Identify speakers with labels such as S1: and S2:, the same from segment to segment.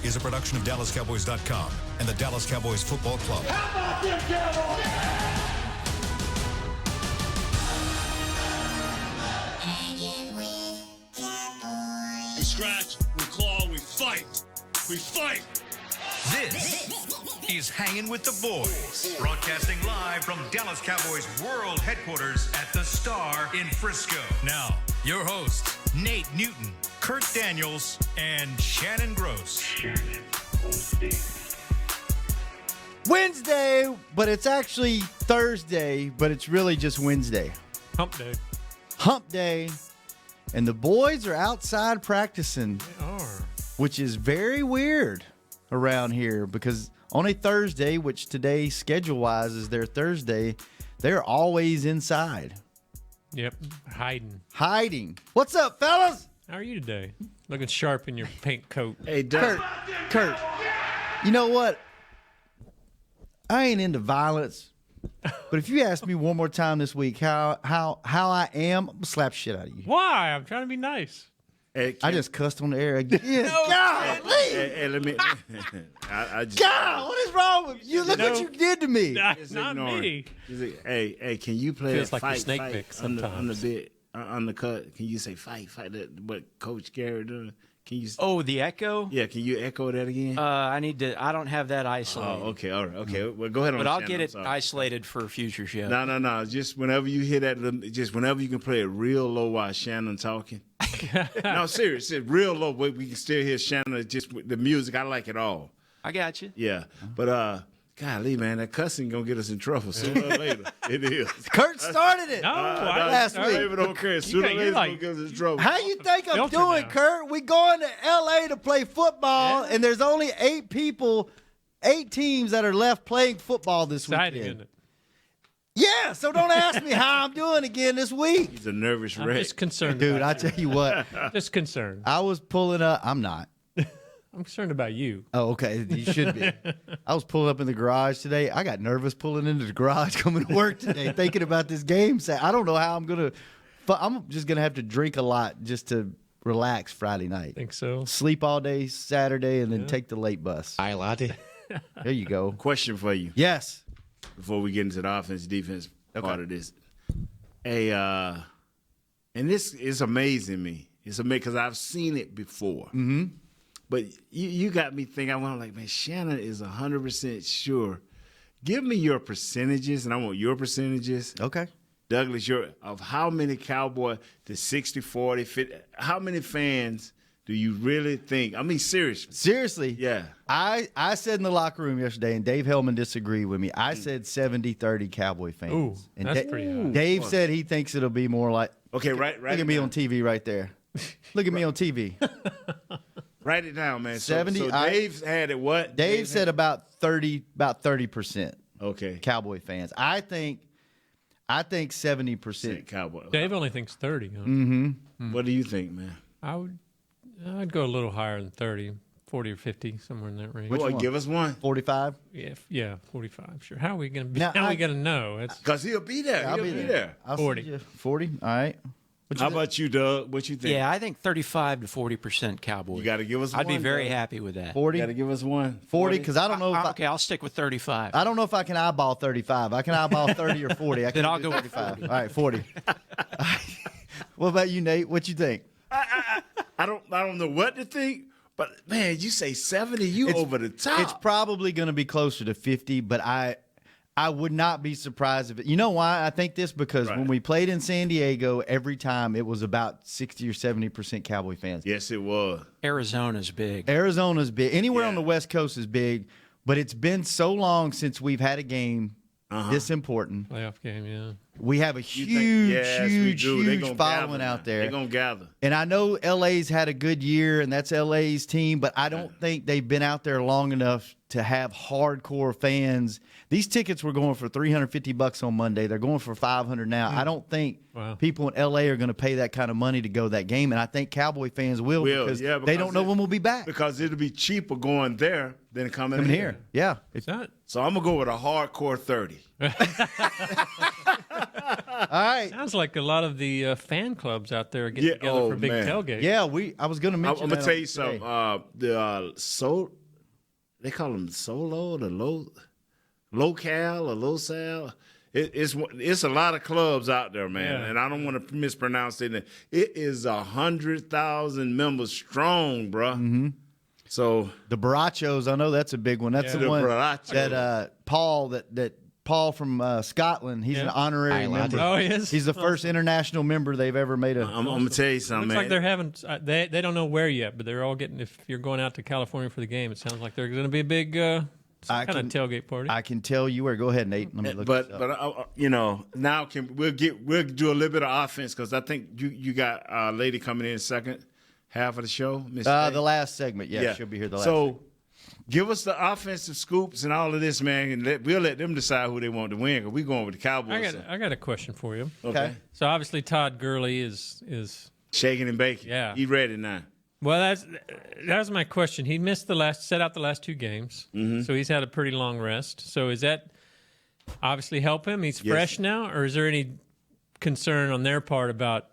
S1: is a production of DallasCowboys.com and the Dallas Cowboys Football Club.
S2: How about them Cowboys?
S3: Hangin with Cowboys.
S4: We scratch, we claw, we fight. We fight.
S1: This is Hangin' with the Boys, broadcasting live from Dallas Cowboys World Headquarters at the Star in Frisco. Now, your hosts, Nate Newton, Kurt Daniels, and Shannon Gross.
S5: Wednesday, but it's actually Thursday, but it's really just Wednesday.
S6: Hump day.
S5: Hump day, and the boys are outside practicing,
S6: They are.
S5: which is very weird around here because on a Thursday, which today schedule-wise is their Thursday, they're always inside.
S6: Yep. Hiding.
S5: What's up, fellas?
S6: How are you today? Looking sharp in your pink coat.
S7: Hey, Doug.
S5: Kurt, you know what? I ain't into violence, but if you ask me one more time this week how I am, I'm gonna slap shit out of you.
S6: Why? I'm trying to be nice.
S7: Hey,
S5: I just cussed on the air again. God,
S7: let me. I just,
S5: God, what is wrong with you? Look what you did to me.
S6: That's not
S7: ignore
S6: me.
S7: it. Hey, can you play
S6: Feels
S7: that
S6: like the
S7: fight,
S6: snake
S7: fight
S6: mix
S7: on the
S6: sometimes.
S7: bit, on the cut? Can you say fight that what Coach Garrett doing? Can you?
S8: Oh, the echo?
S7: Yeah, can you echo that again?
S8: I don't have that isolated.
S7: Oh, okay, all right, okay. Well, go ahead on.
S8: But I'll
S7: Shannon,
S8: get
S7: I'm
S8: it
S7: sorry.
S8: isolated for a future show.
S7: No. Just whenever you hear that, just whenever you can play it real low while Shannon talking. No, serious, real low. But we can still hear Shannon. Just with the music, I like it all.
S8: I got you.
S7: Yeah, but golly, man, that cussing gonna get us in trouble sooner or later. It is.
S5: Kurt started it.
S6: No,
S5: last
S7: I
S5: week.
S7: don't even don't care. Sooner or
S6: you're
S7: later, it's
S6: like-
S7: gonna get us in trouble.
S5: How you think I'm
S6: Filter
S5: doing,
S6: now.
S5: Kurt? We going to L.A. to play football, and there's only 8 teams that are left playing football this
S6: Exciting,
S5: weekend.
S6: isn't it?
S5: Yeah, so don't ask me how I'm doing again this week.
S7: He's a nervous
S6: I'm
S7: wreck.
S6: just concerned
S5: Dude, I
S6: about
S5: tell you what,
S6: you. Just concerned.
S5: I was pulling up. I'm not.
S6: I'm concerned about you.
S5: Oh, okay. You should be. I was pulling up in the garage today. I got nervous pulling into the garage coming to work today, thinking about this game. I don't know how I'm going to – I'm just going to have to drink a lot just to relax Friday night.
S6: Think so?
S5: Sleep all day Saturday and then take the late bus.
S8: Hi, laddie.
S5: There you go.
S7: Question for you
S5: Yes.
S7: before we get into the offense-defense part of this. Hey, and this is amazing me. It's amazing because I've seen it before. Mm-hmm. But you got me thinking. I'm like, man, Shannon is 100% sure. Give me your percentages, and I want your percentages.
S5: Okay.
S7: Douglas, of how many Cowboy to 60, 40, 50, how many fans do you really think? I mean, seriously.
S5: Seriously.
S7: Yeah.
S5: I said in the locker room yesterday, and Dave Hellman disagreed with me. I said 70-30 Cowboy fans.
S6: Ooh,
S5: and
S6: that's pretty high.
S5: Dave said he thinks it'll be more like –
S7: Okay, right.
S5: Look at me on TV right there. Look at me on TV.
S7: Write it down, man.
S5: 70,
S7: So Dave had it what?
S5: Dave said about 30%
S7: Okay.
S5: Cowboy fans. I think 70%.
S7: Cowboy.
S6: Dave only thinks 30. Huh?
S5: Mm-hmm.
S7: What do you think, man?
S6: I'd go a little higher than 30, 40 or 50, somewhere in that range.
S7: Boy,
S5: one?
S7: give us one.
S5: 45?
S6: Yeah, 45. Sure. How are we going to be?
S5: Now,
S6: How are we going to know? It's
S7: Because he'll be there.
S5: I'll
S7: He'll be there.
S5: I'll
S6: 40.
S5: see you. 40? All right.
S7: How about you, Doug? What you think?
S8: Yeah, I think 35 to 40% Cowboys.
S7: You got to give us
S8: I'd
S7: one.
S8: be very
S7: Doug.
S8: happy with that.
S5: 40?
S7: You got to give us one.
S5: 40? Because I don't know if
S8: Okay, I'll stick with 35.
S5: I don't know if I can eyeball 35. I can eyeball 30 or 40.
S8: Then I'll go with
S5: 35. All right, 40. What about you, Nate? What you think?
S7: I don't know what to think, but man, you say 70, you over the top.
S5: It's probably going to be closer to 50, but I would not be surprised if it. You know why I think this? Because when we played in San Diego, every time it was about 60 or 70% Cowboy fans.
S7: Yes, it was.
S8: Arizona's big.
S5: Arizona's big. Anywhere on
S7: Yeah.
S5: the West Coast is big, but it's been so long since we've had a game this important.
S6: playoff game, yeah.
S5: We have a
S7: You
S5: huge,
S7: think- yes, we do. They
S5: huge
S7: gonna
S5: following
S7: gather
S5: out
S7: now.
S5: there.
S7: They're going to gather.
S5: And I know LA's had a good year, and that's LA's team, but I don't think they've been out there long enough to have hardcore fans. These tickets were going for $350 on Monday. They're going for $500 now. I don't think people in LA are going to pay that kind of money to go to that game, and I think Cowboy fans will because they don't know when we'll be back.
S7: Because it'll be cheaper going there than coming
S5: here. Yeah.
S6: It's not.
S7: So I'm going to go with a hardcore 30.
S5: right.
S6: Sounds like a lot of the fan clubs out there are getting together for big tailgates.
S5: Yeah, I was going to mention.
S7: I'm gonna
S5: that
S7: tell you
S5: today.
S7: something. They call them solo, the local or losal. It's a lot of clubs out there, man,
S6: Yeah.
S7: and I don't want to mispronounce it. It is 100,000 members strong, bro.
S5: Mm-hmm.
S7: So
S5: The Barachos, I know that's a big one. That's
S6: Yeah.
S5: the one
S7: Barachos.
S5: that Paul Paul from Scotland. He's an honorary member.
S6: Oh, he is?
S5: He's the first international member they've ever made.
S7: I'm gonna tell you something,
S6: Looks
S7: man.
S6: like they're having they don't know where yet, but they're all getting. If you're going out to California for the game, it sounds like there's going to be a big kind of tailgate party.
S5: I can tell you where. Go ahead, Nate. Let me look.
S7: But
S5: this up.
S7: now we'll do a little bit of offense because I think you got a lady coming in second half of the show, Miss.
S5: The last segment. Yeah, she'll be here. The last.
S7: So give us the offensive scoops and all of this, man, and we'll let them decide who they want to win because we're going with the Cowboys.
S6: I got a question for you.
S5: Okay.
S6: So obviously Todd Gurley is
S7: Shaking and baking.
S6: Yeah.
S7: He ready now.
S6: well. That's my question. He missed set out the last 2 games, so he's had a pretty long rest. So is that obviously help him? He's fresh now, or is there any concern on their part about?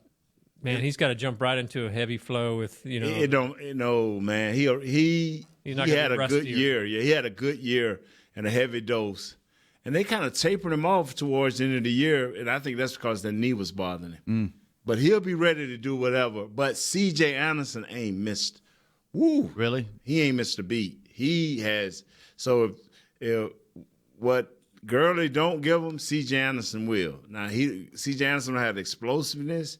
S6: Man, he's got to jump right into a heavy flow with
S7: No, man. He
S6: not
S7: he
S6: gonna
S7: had
S6: be
S7: a good
S6: rusty or-
S7: year. Yeah, he had a good year and a heavy dose. And they kind of tapered him off towards the end of the year, and I think that's because the knee was bothering him. But he'll be ready to do whatever. But C.J. Anderson ain't missed. Woo.
S5: Really?
S7: He ain't missed a beat. He has. So if what Gurley don't give him, C.J. Anderson will. Now, C.J. Anderson will have the explosiveness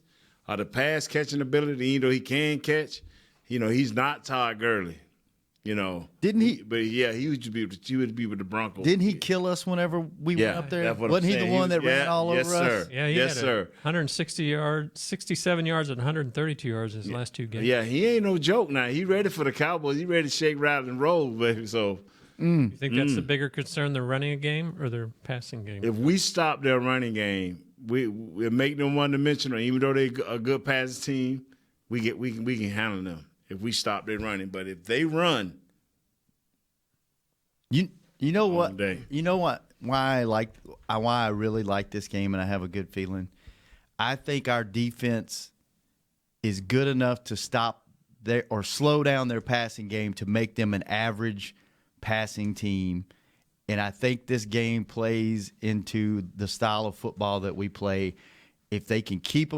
S7: or the pass catching ability, even though he can catch. He's not Todd Gurley.
S5: Didn't he?
S7: But yeah, he would be with the Broncos.
S5: Didn't he kill us whenever we went up there?
S7: that's what I'm
S5: Wasn't he
S7: saying.
S5: the one that ran all
S7: yes,
S5: over
S7: sir.
S5: us?
S6: Yeah, he
S7: yes,
S6: had
S7: sir.
S6: 160 yards, 67 yards, and 132 yards in his last 2 games.
S7: Yeah, he ain't no joke now. He ready for the Cowboys. He ready to shake, rattle, and roll, baby. So
S6: You think that's the bigger concern, their running a game or their passing game?
S7: if we stop their running game, we'll make them one-dimensional. Even though they're a good passing team, we can handle them if we stop their running. But if they run,
S5: You know what?
S7: day.
S5: You know what? Why I really like this game, and I have a good feeling. I think our defense is good enough to stop or slow down their passing game to make them an average passing team. And I think this game plays into the style of football that we play. If they can keep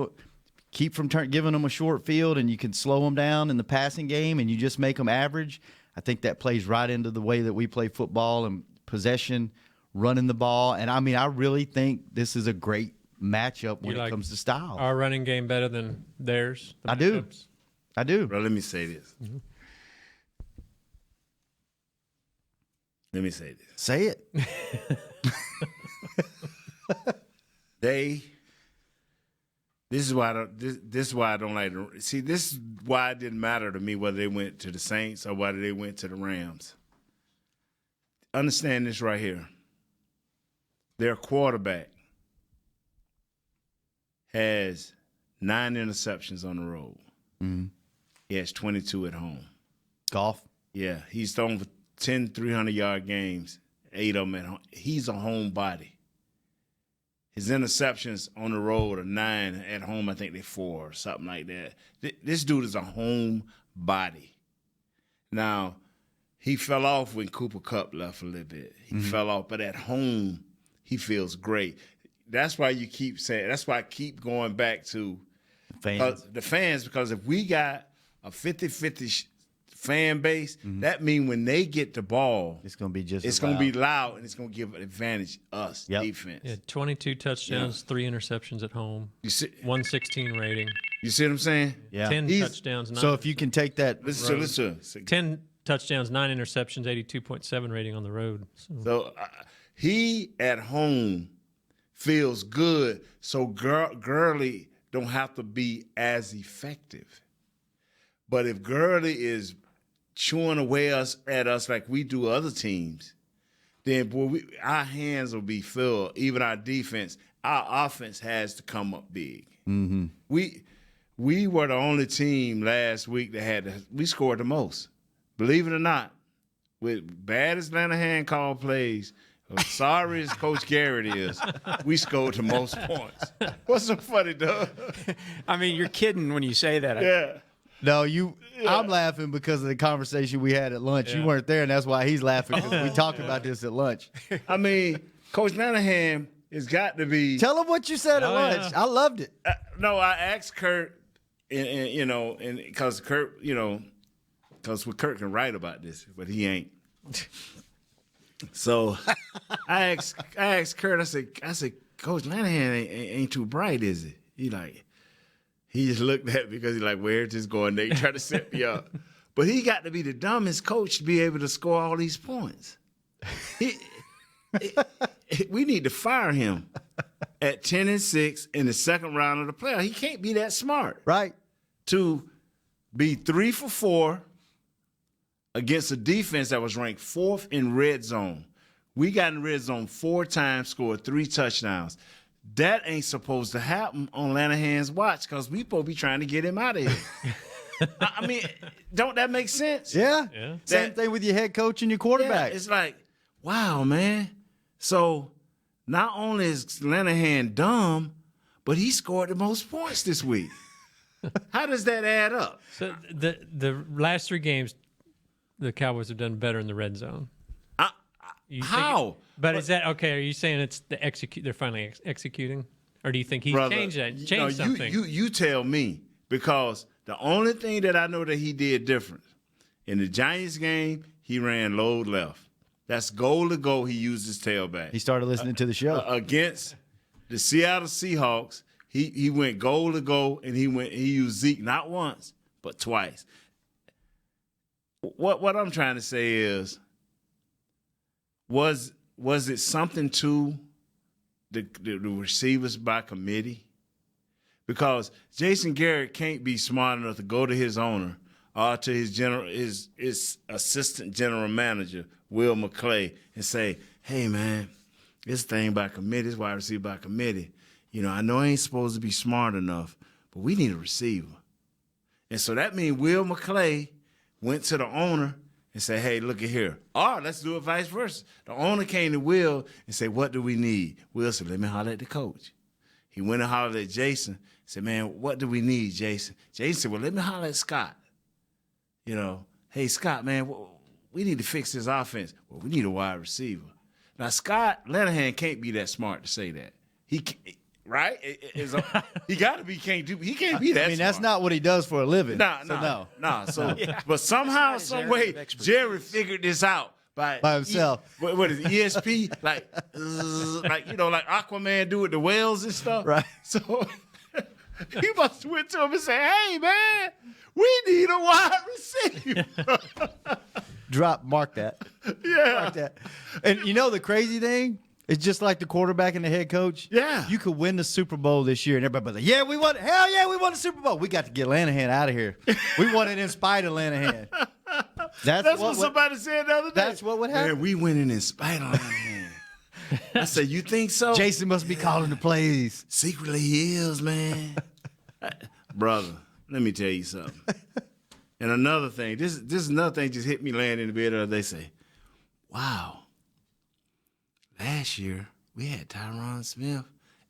S5: from giving them a short field, and you can slow them down in the passing game, and you just make them average, I think that plays right into the way that we play football and possession, running the ball. And, I really think this is a great matchup when it comes to style.
S6: Our running game better than theirs?
S5: I do.
S6: matchups?
S5: I do.
S7: bro, let me say this. Let me say this.
S5: Say it.
S7: This is why I don't like to see. This is why it didn't matter to me whether they went to the Saints or whether they went to the Rams. Understand this right here. Their quarterback has 9 interceptions on the road.
S5: Mm-hmm.
S7: He has 22 at home.
S5: Golf.
S7: Yeah, he's thrown for 10 300-yard games, 8 of them at home. He's a home body. His interceptions on the road are 9. At home, I think they're 4 or something like that. This dude is a home body. Now, he fell off when Cooper Kupp left a little bit. He fell off, but at home, he feels great. That's why you keep saying, that's why I keep going back to the fans, because if we got a 50-50 fan base, that means when they get the ball,
S5: It's going to be just
S7: it's going to be loud, and it's going to give an advantage us, defense.
S6: Yeah, 22 touchdowns, 3 interceptions at home,
S7: You see
S6: 116 rating,
S7: what I'm saying?
S5: Yeah.
S6: 10
S7: He's-
S6: touchdowns. 9
S5: So if you can take that.
S7: Listen.
S6: 10 touchdowns, 9 interceptions, 82.7 rating on the road.
S7: So he at home feels good, so Gurley don't have to be as effective. But if Gurley is chewing away at us like we do other teams, then boy, our hands will be filled. Even our defense, our offense has to come up big. Mm-hmm. We were the only team last week that we scored the most. Believe it or not, with bad Atlanta hand call plays, as sorry as Coach Garrett is, we scored the most points. What's so funny, Doug?
S8: I mean, you're kidding when you say that.
S7: Yeah.
S5: No, I'm laughing because of the conversation we had at lunch. You weren't there, and that's why he's laughing because we talked about this at lunch.
S7: I mean, Coach Lanahan has got to be.
S5: Tell him what you said at lunch.
S6: yeah.
S5: I loved it.
S7: No, I asked Kurt, and because Kurt, because Kurt can write about this, but he ain't. So I asked Kurt. I said, Coach Lanahan ain't too bright, is it? He just looked at me because he's like, where's this going? They try to set me up, but he got to be the dumbest coach to be able to score all these points. We need to fire him at 10-6 in the second round of the playoff. He can't be that smart,
S5: Right.
S7: to be 3 for 4 against a defense that was ranked 4th in red zone. We got in red zone 4 times, scored 3 touchdowns. That ain't supposed to happen on Lanahan's watch because we supposed to be trying to get him out of here. I mean, don't that make sense?
S5: Yeah. Same
S7: That-
S5: thing with your head coach and your
S7: Yeah,
S5: quarterback.
S7: it's like, wow, man. So not only is Lanahan dumb, but he scored the most points this week. How does that add up?
S6: So the last 3 games, the Cowboys have done better in the red zone. You think
S7: How?
S6: But is that okay? Are you saying it's the execute? They're finally executing, or do you think he's
S7: Brother,
S6: changed that?
S7: no,
S6: Changed something?
S7: You tell me, because the only thing that I know that he did different in the Giants game, he ran load left. That's goal to go. He used his tailback.
S5: He started listening to the show.
S7: Against the Seattle Seahawks, he went goal to go, and he used Zeke not once but twice. What I'm trying to say is, was it something to the receivers by committee? Because Jason Garrett can't be smart enough to go to his owner or to his assistant general manager, Will McClay, and say, hey, man, this thing by committee, this wide receiver by committee, I know I ain't supposed to be smart enough, but we need a receiver. And so that means Will McClay went to the owner and said, hey, look at here. Or let's do it vice versa. The owner came to Will and said, what do we need? Will said, let me holler at the coach. He went and hollered at Jason, said, man, what do we need, Jason? Jason said, well, let me holler at Scott. Hey, Scott, man, we need to fix this offense. Well, we need a wide receiver. Now, Scott Lanahan can't be that smart to say that. He can't, right? He got to be. He can't be that.
S5: I mean, that's
S7: smart.
S5: not what he does for a living.
S7: No. So, but somehow, some way, Jerry figured this out by
S5: himself.
S7: What is it, ESP? like Aquaman do with the whales and stuff.
S5: Right.
S7: So he must have went to him and said, "Hey, man, we need a wide receiver."
S5: Mark that.
S7: Yeah.
S5: Mark that. And the crazy thing? It's just like the quarterback and the head coach.
S7: Yeah.
S5: You could win the Super Bowl this year, and everybody's like, yeah, we won. Hell yeah, we won the Super Bowl. We got to get Lanahan out of here. We won it in spite of Lanahan.
S7: That's what somebody said the other day.
S5: That's what would happen.
S7: Man, we winning in spite of Lanahan. I said, you think so?
S5: Jason must be calling the plays.
S7: Secretly he is, man. Brother, let me tell you something. And another thing, this is another thing just hit me laying in the bed the other day. Say, wow, last year we had Tyron Smith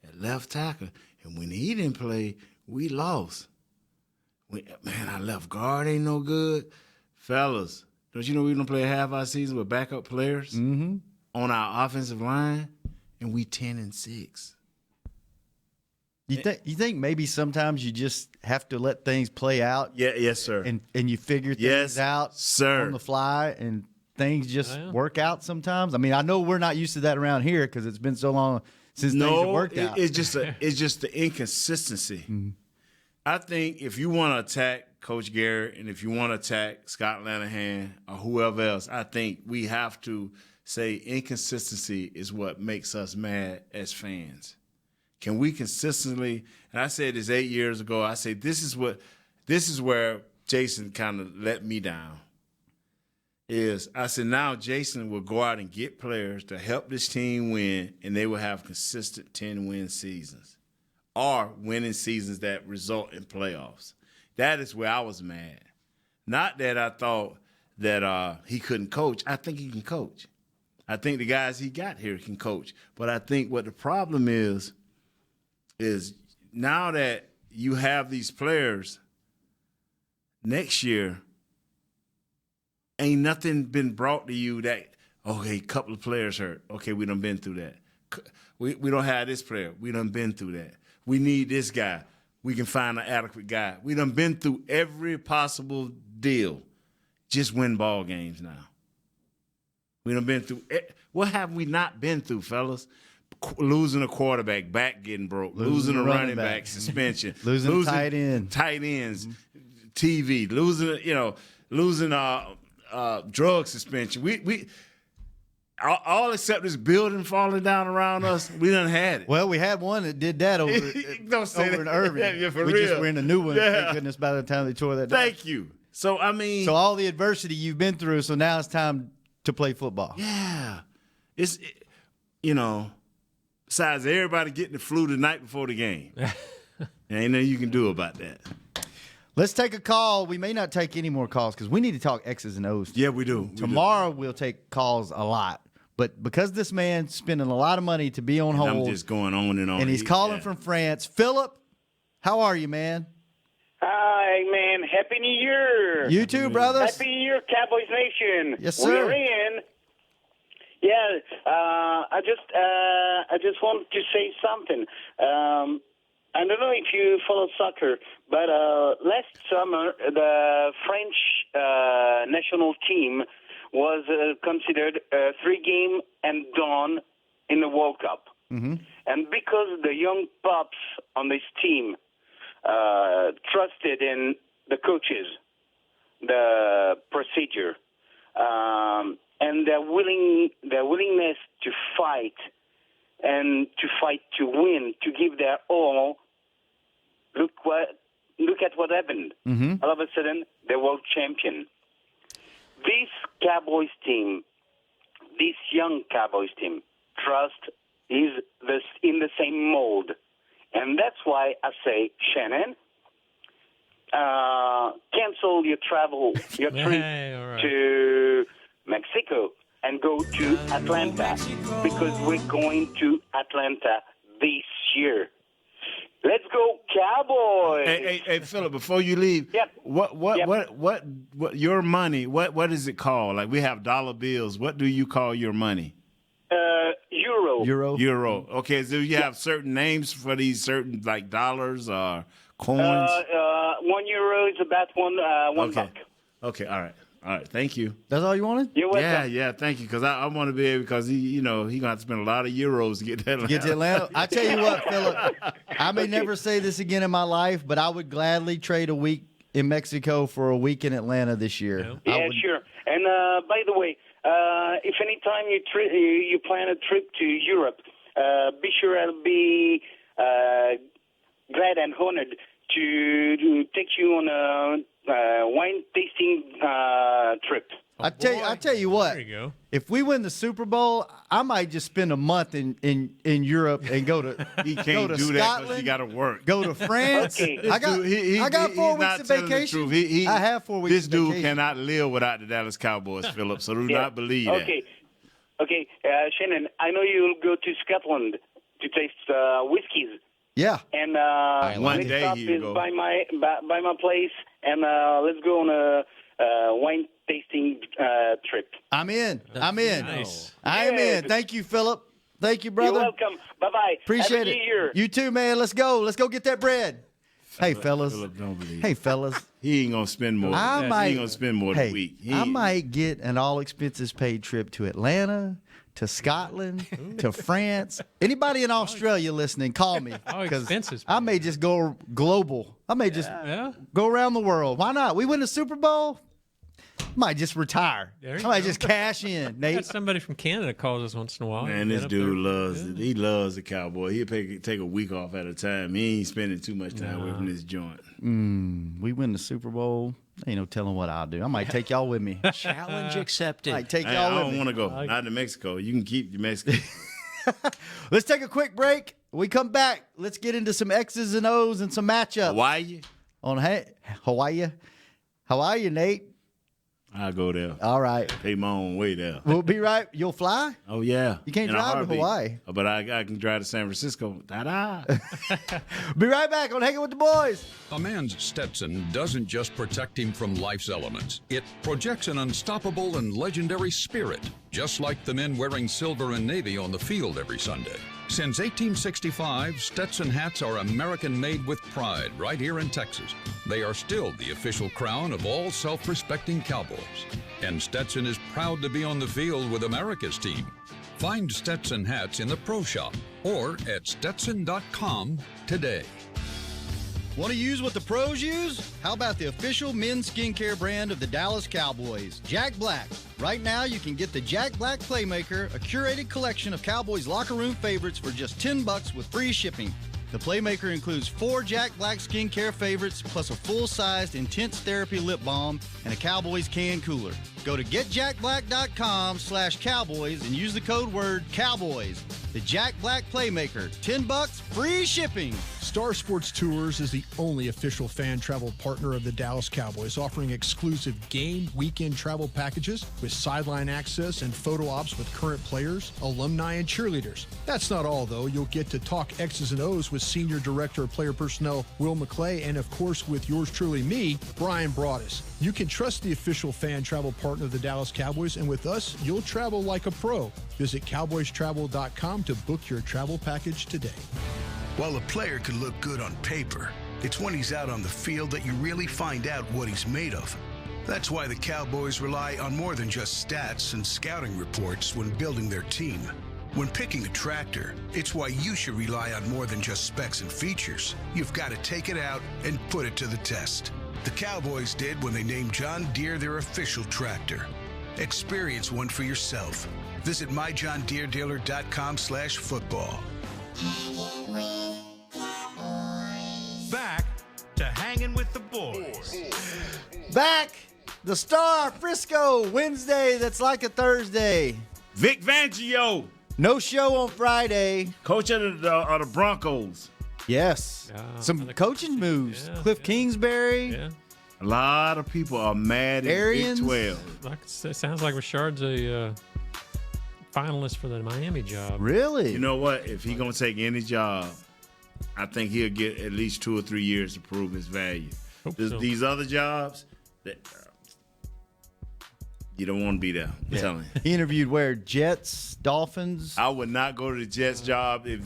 S7: at left tackle, and when he didn't play, we lost. Our left guard ain't no good. Fellas, don't you know we don't play half our season with backup players on our offensive line, and we 10-6.
S5: You think maybe sometimes you just have to let things play out?
S7: Yeah, yes, sir.
S5: And you figure things out
S7: sir.
S5: on the fly, and things just work out sometimes. I mean, I know we're not used to that around here because it's been so long since things have worked out.
S7: It's just the inconsistency.
S5: Mm-hmm.
S7: I think if you want to attack Coach Garrett and if you want to attack Scott Lanahan or whoever else, I think we have to say inconsistency is what makes us mad as fans. Can we consistently, and I said this 8 years ago, I say this is where Jason kind of let me down. I said now Jason will go out and get players to help this team win, and they will have consistent 10-win seasons or winning seasons that result in playoffs. That is where I was mad. Not that I thought that he couldn't coach. I think he can coach. I think the guys he got here can coach. But I think what the problem is now that you have these players next year, ain't nothing been brought to you that, okay, a couple of players hurt. Okay, we done been through that. We don't have this player. We done been through that. We need this guy. We can find an adequate guy. We done been through every possible deal. Just win ball games now. We done been through what have we not been through, fellas? Losing a quarterback, back getting broke, losing a running back, suspension,
S5: losing
S7: tight ends, TV, losing drug suspension. We all except this building falling down around us, we done had it.
S5: Well, we had one that did that over in Irving.
S7: Yeah, for
S5: we
S7: real.
S5: just were in a new one.
S7: Yeah.
S5: Thank goodness by the time they tore that down.
S7: Thank you. So, I mean.
S5: So all the adversity you've been through, so now it's time to play football.
S7: Yeah. Besides everybody getting the flu the night before the game. Ain't nothing you can do about that.
S5: Let's take a call. We may not take any more calls because we need to talk X's and O's.
S7: Yeah, we do.
S5: Tomorrow we'll take calls a lot. But because this man's spending a lot of money to be on hold.
S7: I'm just going on and on.
S5: And he's calling from France. Philip, how are you, man?
S2: Hi, man. Happy New Year.
S5: You too, brother.
S2: Happy New Year, Cowboys Nation.
S5: Yes, sir.
S2: We're in. Yeah, I just want to say something. I don't know if you follow soccer, but last summer the French national team was considered a 3-game and done in the World Cup. Mm-hmm. And because the young pups on this team trusted in the coaches, the procedure, and their willingness to fight and to win, to give their all. Look at what happened. Mm-hmm. All of a sudden, they're world champion. This Cowboys team, this young Cowboys team, trust is in the same mold. And that's why I say, Shannon, cancel your trip to Mexico and go to Atlanta because we're going to Atlanta this year. Let's go Cowboys!
S7: Hey, Philip, before you leave,
S2: yep.
S7: what your money? What is it called? Like we have dollar bills. What do you call your money?
S2: Euro.
S7: Okay, so you have certain names for these certain like dollars or coins.
S2: €1 is about one buck.
S7: Okay, all right. Thank you.
S5: That's all you wanted?
S2: You're welcome.
S7: Yeah. Thank you, because I want to be able because he gonna have to spend a lot of euros to get to Atlanta.
S5: Get to Atlanta. I tell you what, Philip, I may never say this again in my life, but I would gladly trade a week in Mexico for a week in Atlanta this year.
S2: Yeah, sure. And by the way, if any time you plan a trip to Europe, be sure I'll be glad and honored to take you on a wine tasting trip.
S5: I tell you what.
S6: There you go.
S5: If we win the Super Bowl, I might just spend a month in Europe and go to
S7: He can't
S5: go to
S7: do that
S5: Scotland.
S7: because you got to work.
S5: Go to France.
S2: Okay.
S5: I got 4 weeks of vacation. I have 4 weeks.
S7: This dude
S5: vacation.
S7: cannot live without the Dallas Cowboys, Philip. So do not believe that.
S2: Okay. Shannon, I know you'll go to Scotland to taste whiskeys.
S5: Yeah.
S2: And
S7: One
S2: next
S7: day
S2: stop
S7: you
S2: is
S7: go.
S2: by my place, and let's go on a wine tasting trip.
S5: I'm in.
S6: Nice.
S5: I am in. Thank you, Philip. Thank you, brother.
S2: You're welcome. Bye-bye.
S5: Appreciate
S2: Happy
S5: it.
S2: New Year.
S5: You too, man. Let's go. Let's go get that bread. Hey, fellas.
S7: Philip, don't believe
S5: Hey, fellas.
S7: He ain't gonna spend more.
S5: I might-
S7: He ain't gonna spend more than a
S5: Hey,
S7: week.
S5: I might get an all expenses paid trip to Atlanta, to Scotland, to France. Anybody in Australia listening, call me.
S6: All
S5: 'cause
S6: expenses
S5: I may just go global. I may just go around the world. Why not? We win the Super Bowl. Might just retire.
S6: There
S5: I
S6: you
S5: might
S6: go.
S5: just cash in,
S6: Got
S5: Nate.
S6: somebody from Canada calls us once in a while.
S7: Man,
S6: Get
S7: this
S6: up
S7: dude
S6: there.
S7: loves it. He loves the Cowboy. He'll take a week off at a time. He ain't spending too much time away from this joint.
S5: We win the Super Bowl. Ain't no telling what I'll do. I might take y'all with me.
S8: Challenge accepted.
S5: Might take
S7: I
S5: y'all
S7: don't
S5: with me.
S7: want to go. Not to Mexico. You can keep your Mexico.
S5: Let's take a quick break. When we come back, let's get into some X's and O's and some matchups.
S7: Hawaii?
S5: On Hawaii. How are you, Nate?
S7: I'll go there.
S5: All right.
S7: Pay my own way there.
S5: We'll be right. You'll fly?
S7: Oh, yeah.
S5: You can't
S7: In a
S5: drive to
S7: heartbeat.
S5: Hawaii.
S7: But I can drive to San Francisco. Ta-da.
S5: Be right back on Hanging with the Boys.
S9: A man's Stetson doesn't just protect him from life's elements. It projects an unstoppable and legendary spirit, just like the men wearing silver and navy on the field every Sunday. Since 1865, Stetson hats are American-made with pride right here in Texas. They are still the official crown of all self-respecting Cowboys. And Stetson is proud to be on the field with America's team. Find Stetson hats in the Pro Shop or at Stetson.com today.
S10: Want to use what the pros use? How about the official men's skincare brand of the Dallas Cowboys, Jack Black? Right now, you can get the Jack Black Playmaker, a curated collection of Cowboys locker room favorites for just $10 with free shipping. The Playmaker includes 4 Jack Black skincare favorites, plus a full-sized Intense Therapy lip balm and a Cowboys can cooler. Go to getjackblack.com/Cowboys and use the code word Cowboys. The Jack Black Playmaker, $10, free shipping.
S11: Star Sports Tours is the only official fan travel partner of the Dallas Cowboys, offering exclusive game weekend travel packages with sideline access and photo ops with current players, alumni, and cheerleaders. That's not all, though. You'll get to talk X's and O's with Senior Director of Player Personnel Will McClay and, of course, with yours truly, me, Brian Broaddus. You can trust the official fan travel partner of the Dallas Cowboys, and with us, you'll travel like a pro. Visit cowboystravel.com to book your travel package today.
S12: While a player can look good on paper, it's when he's out on the field that you really find out what he's made of. That's why the Cowboys rely on more than just stats and scouting reports when building their team. When picking a tractor, it's why you should rely on more than just specs and features. You've got to take it out and put it to the test. The Cowboys did when they named John Deere their official tractor. Experience one for yourself. Visit myjohndeeredealer.com/football.
S1: Back to Hanging with the Boys.
S5: Back, the Star, Frisco, Wednesday. That's like a Thursday.
S7: Vic Fangio.
S5: No show on Friday.
S7: Coach of the Broncos.
S5: Yes. Some coaching moves.
S6: Yeah,
S5: Cliff Kingsbury.
S6: Yeah.
S7: A lot of people are mad at
S5: Arians.
S7: Big 12.
S6: It sounds like Richard's a finalist for the Miami job.
S5: Really?
S7: You know what? If he's going to take any job, I think he'll get at least 2 or 3 years to prove his value.
S6: So.
S7: These other jobs, you don't want to be there. I'm telling you.
S5: He interviewed where? Jets, Dolphins?
S7: I would not go to the Jets job if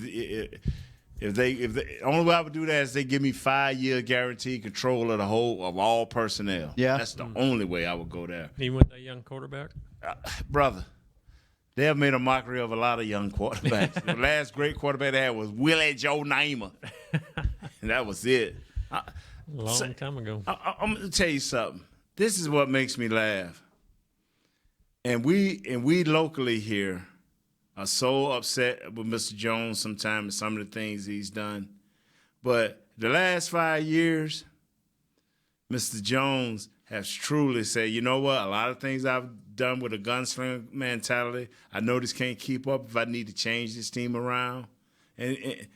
S7: the only way I would do that is they give me 5-year guaranteed control of all personnel.
S5: Yeah.
S7: That's the only way I would go there.
S6: Even with that young quarterback?
S7: Brother, they have made a mockery of a lot of young quarterbacks. The last great quarterback they had was Willie Joe Namath. And that was it.
S6: Long time ago.
S7: I'm going to tell you something. This is what makes me laugh. And we locally here are so upset with Mr. Jones sometimes and some of the things he's done. But the last 5 years, Mr. Jones has truly said, you know what, a lot of things I've done with a gunslinger mentality, I know this can't keep up if I need to change this team around. And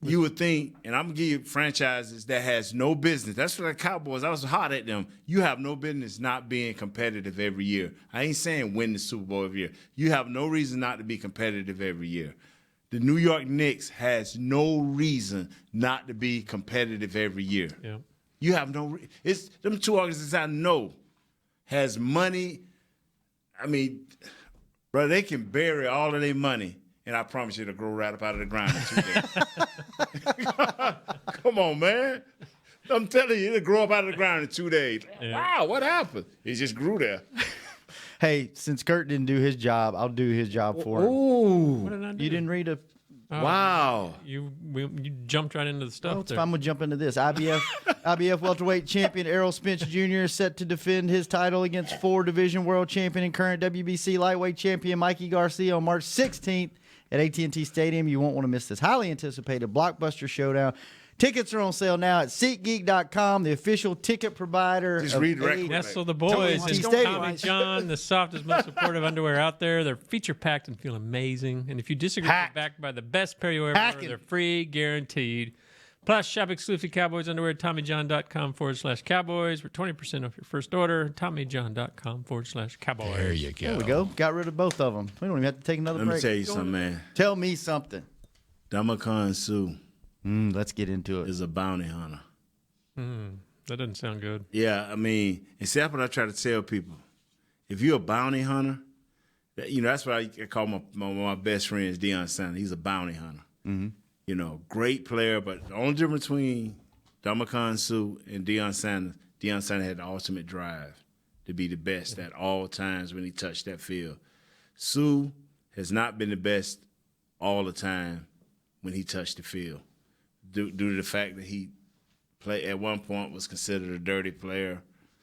S7: you would think, and I'm going to give you franchises that has no business. That's for the Cowboys. I was hot at them. You have no business not being competitive every year. I ain't saying win the Super Bowl every year. You have no reason not to be competitive every year. The New York Knicks has no reason not to be competitive every year.
S6: Yeah.
S7: You have no it's them two organizations I know has money. I mean, bro, they can bury all of their money, and I promise you it'll grow right up out of the ground in 2 days. Come on, man. I'm telling you, it'll grow up out of the ground in 2 days.
S6: Yeah.
S7: Wow, what happened? It just grew there.
S5: Hey, since Kurt didn't do his job, I'll do his job for him.
S7: Ooh.
S6: What did I do?
S5: You didn't read a...
S7: Wow.
S6: You jumped right into the stuff
S5: I'm
S6: there.
S5: going to jump into this. IBF welterweight champion Errol Spence Jr. is set to defend his title against 4-division world champion and current WBC lightweight champion Mikey Garcia on March 16th at AT&T Stadium. You won't want to miss this highly anticipated blockbuster showdown. Tickets are on sale now at SeatGeek.com, the official ticket provider.
S7: Just redirect.
S6: Yes, so the boys,
S5: Tony
S6: and
S5: Stadium.
S6: Tommy John, the softest, most supportive underwear out there. They're feature-packed and feel amazing. And if you disagree, they're backed by the best pair you ever wear. They're free, guaranteed. Plus, shop exclusive Cowboys underwear at TommyJohn.com/Cowboys for 20% off your first order. TommyJohn.com/Cowboys.
S8: There you go.
S5: There we go. Got rid of both of them. We don't even have to take another
S7: Let
S5: break.
S7: me tell you something, man.
S5: Tell me something.
S7: Ndamukong Suh
S5: Let's get into it.
S7: is a bounty hunter.
S6: That doesn't sound good.
S7: Yeah, I mean, and see, that's what I try to tell people. If you're a bounty hunter, that's what I call my best friend is Deion Sanders. He's a bounty hunter. Mm-hmm. Great player, but the only difference between Ndamukong Suh and Deion Sanders had the ultimate drive to be the best at all times when he touched that field. Suh has not been the best all the time when he touched the field due to the fact that he at one point was considered a dirty player.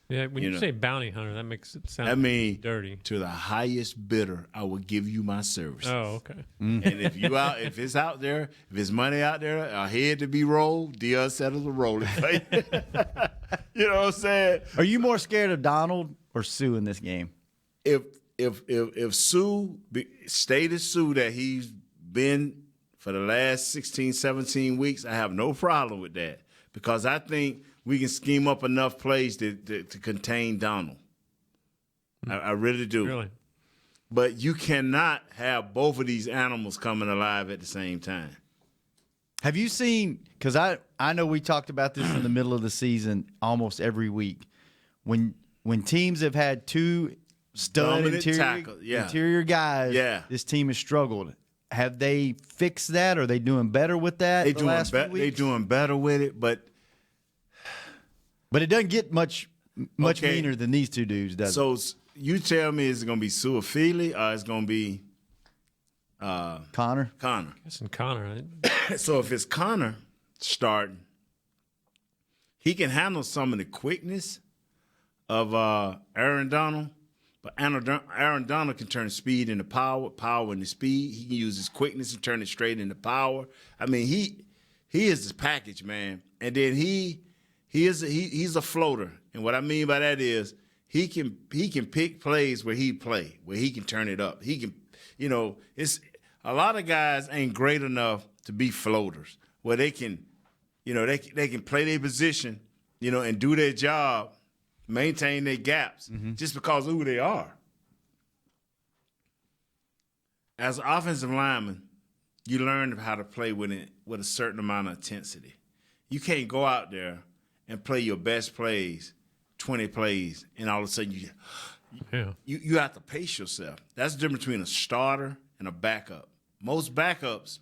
S6: Yeah, when you say bounty hunter, that makes it sound dirty.
S7: To the highest bidder, I will give you my services.
S6: Oh, okay.
S7: And if it's out there, if it's money out there, a head to be rolled, Deion Sanders will roll it. You know what I'm saying?
S5: Are you more scared of Donald or Sue in this game?
S7: If Suh stayed as Suh that he's been for the last 16, 17 weeks, I have no problem with that. Because I think we can scheme up enough plays to contain Donald. I really do.
S6: Really?
S7: But you cannot have both of these animals coming alive at the same time.
S5: Have you seen – because I know we talked about this in the middle of the season almost every week. When teams have had two stud interior guys, this team has struggled. Have they fixed that? Are they doing better with that the last few weeks?
S7: They're doing better with it, but
S5: it doesn't get much meaner than these two dudes, does it?
S7: So you tell me it's going to be Suafili or it's going to be
S5: Connor?
S7: Connor.
S6: It's Connor.
S7: So if it's Connor starting, he can handle some of the quickness of Aaron Donald. But Aaron Donald can turn speed into power into speed. He can use his quickness and turn it straight into power. I mean, he is this package, man. And then he's a floater. And what I mean by that is he can pick plays where he can turn it up. He can, it's a lot of guys ain't great enough to be floaters where they can, they can play their position, and do their job. Maintain their gaps just because of who they are. As an offensive lineman, you learn how to play with it with a certain amount of intensity. You can't go out there and play your best plays, 20 plays, and all of a sudden you have to pace yourself. That's the difference between a starter and a backup. Most backups,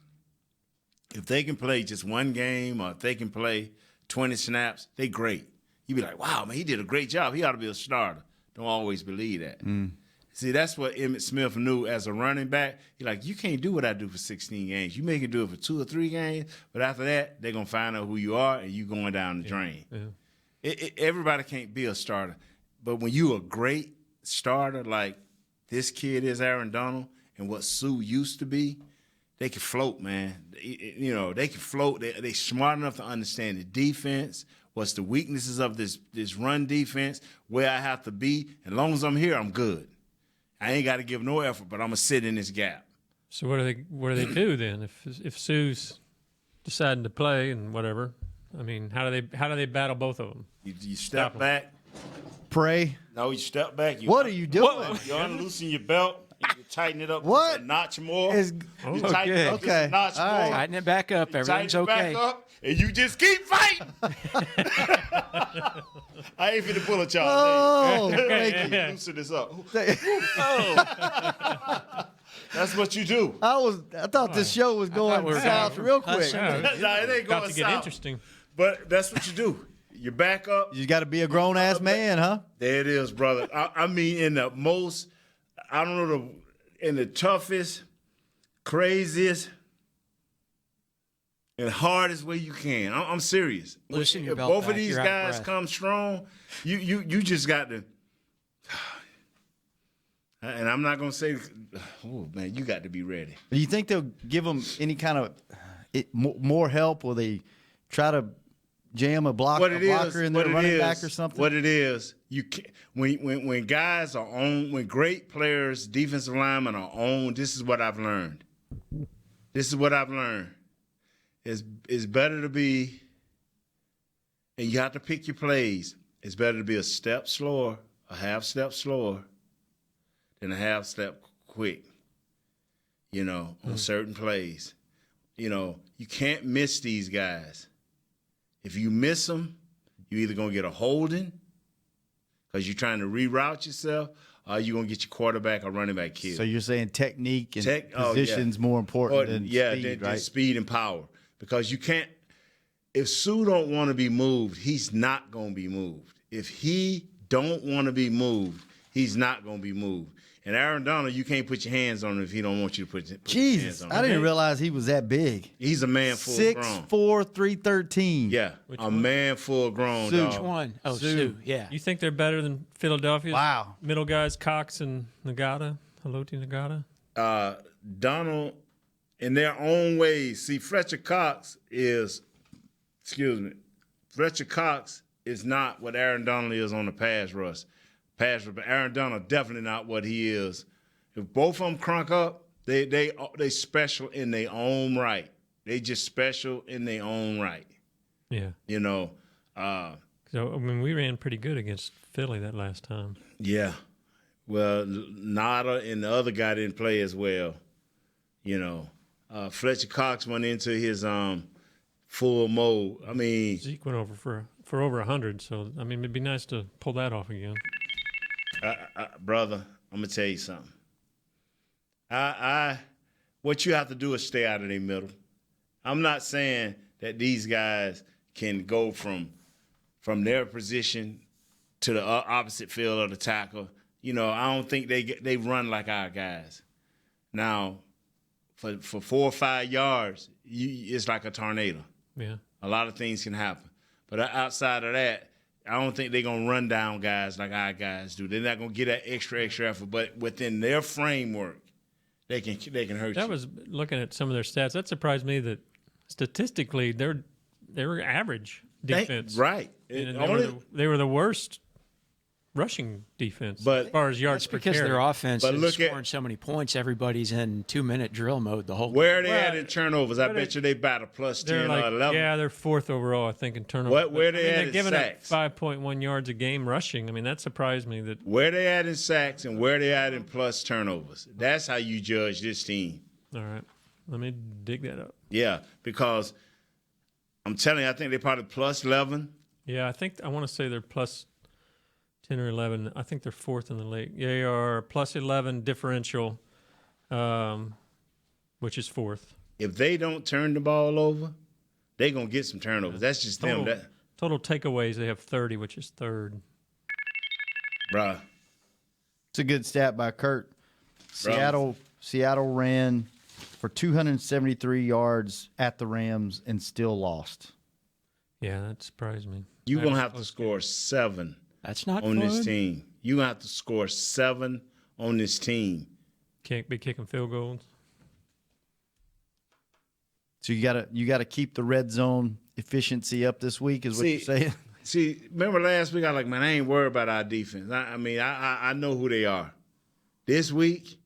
S7: if they can play just one game or if they can play 20 snaps, they great. You be like, wow, man, he did a great job. He ought to be a starter. Don't always believe that. See, that's what Emmitt Smith knew as a running back. He's like, you can't do what I do for 16 games. You may can do it for 2 or 3 games, but after that, they're going to find out who you are and you going down the drain. Yeah. Everybody can't be a starter. But when you a great starter like this kid is Aaron Donald and what Suh used to be, they can float, man. They can float. They're smart enough to understand the defense, what's the weaknesses of this run defense, where I have to be. As long as I'm here, I'm good. I ain't got to give no effort, but I'm gonna sit in this gap.
S6: So what do they do then if Sue's deciding to play and whatever? I mean, how do they battle both of them?
S7: You step back,
S5: pray.
S7: No, you step back.
S5: What are you doing?
S7: You unloosen your belt. You tighten it up
S5: what?
S7: Just a notch more.
S5: You
S7: tighten it up just a notch more.
S8: Tighten it back up. Everything's okay.
S7: Back up, and you just keep fighting. I ain't finna pull a y'all.
S5: Oh, thank you.
S7: Loosen this up. That's what you do.
S5: I thought this show was going south real quick.
S7: No, it ain't going
S6: to get
S7: south.
S6: Interesting.
S7: But that's what you do. You back up.
S5: You got to be a grown ass man, huh?
S7: There it is, brother. I mean, in the most. I don't know, in the toughest, craziest, and hardest way you can. I'm serious.
S8: Loosen your
S7: if
S8: belt
S7: both
S8: back,
S7: of these
S8: you're out of
S7: guys
S8: breath.
S7: come strong, you just got to. And I'm not gonna say, oh man, you got to be ready.
S5: Do you think they'll give them any kind of more help? Will they try to jam a blocker in their running back or something?
S7: What it is, you can, when guys are on, when great players, defensive linemen are on. This is what I've learned. It's better to be and you have to pick your plays. It's better to be a step slower, a half step slower, than a half step quick, on certain plays. You can't miss these guys. If you miss them, you're either going to get a holding because you're trying to reroute yourself, or you're going to get your quarterback or running back killed.
S5: So you're saying technique and position's more important than speed, right?
S7: Than speed and power. Because you can't – if Sue don't want to be moved, he's not going to be moved. If he don't want to be moved, he's not going to be moved. And Aaron Donald, you can't put your hands on him if he don't want you to put your hands on him.
S5: I didn't realize he was that big.
S7: He's a man full grown.
S5: 6'4", 313.
S7: Yeah, man full grown, dog.
S8: Which one? Oh, Sue, yeah.
S6: You think they're better than Philadelphia's middle guys, Cox and Nagata, Haloti Nagata?
S7: Donald, in their own ways, see, Fletcher Cox is not what Aaron Donald is on the pass rush. But Aaron Donald definitely not what he is. If both of them crunk up, they special in their own right. They just special in their own right.
S6: Yeah. So we ran pretty good against Philly that last time.
S7: Yeah. Well, Nada and the other guy didn't play as well. Fletcher Cox went into his full mode. I mean,
S6: Zeke went over for over 100. So it'd be nice to pull that off again.
S7: Brother, I'm gonna tell you something. What you have to do is stay out of their middle. I'm not saying that these guys can go from their position to the opposite field of the tackle. I don't think they run like our guys. Now, for 4 or 5 yards, it's like a tornado.
S6: Yeah,
S7: a lot of things can happen. But outside of that, I don't think they're going to run down guys like our guys do. They're not going to get that extra effort. But within their framework, they can hurt you.
S6: That was looking at some of their stats. That surprised me that statistically they were average defense.
S7: Right.
S6: They were the worst rushing defense as far as yards per
S8: because
S6: carry.
S8: their offense is scoring so many points. Everybody's in 2-minute drill mode the whole
S7: Where are they at in turnovers? I bet you they about a plus 10 or 11.
S6: Yeah, they're fourth overall, I think, in turnovers.
S7: Where they at in
S6: giving
S7: sacks?
S6: up 5.1 yards a game rushing. That surprised me.
S7: Where they at in sacks and where they at in plus turnovers. That's how you judge this team.
S6: All right. Let me dig that up.
S7: Yeah, because I'm telling you, I think they're probably plus 11.
S6: Yeah, I want to say they're plus 10 or 11. I think they're fourth in the league. They are plus 11 differential, which is fourth.
S7: If they don't turn the ball over, they're going to get some turnovers. That's just them.
S6: Total takeaways, they have 30, which is third.
S7: Bruh.
S5: It's a good stat by Kurt. Seattle ran for 273 yards at the Rams and still lost.
S6: Yeah, that surprised me.
S7: You're going to have to score 7.
S8: That's not
S7: on
S8: fun.
S7: This team. You have to score 7 on this team.
S6: Can't be kicking field goals.
S5: So you gotta keep the red zone efficiency up this week, is what you're saying?
S7: See, remember last week I was like, man, I ain't worried about our defense. I know who they are. This week,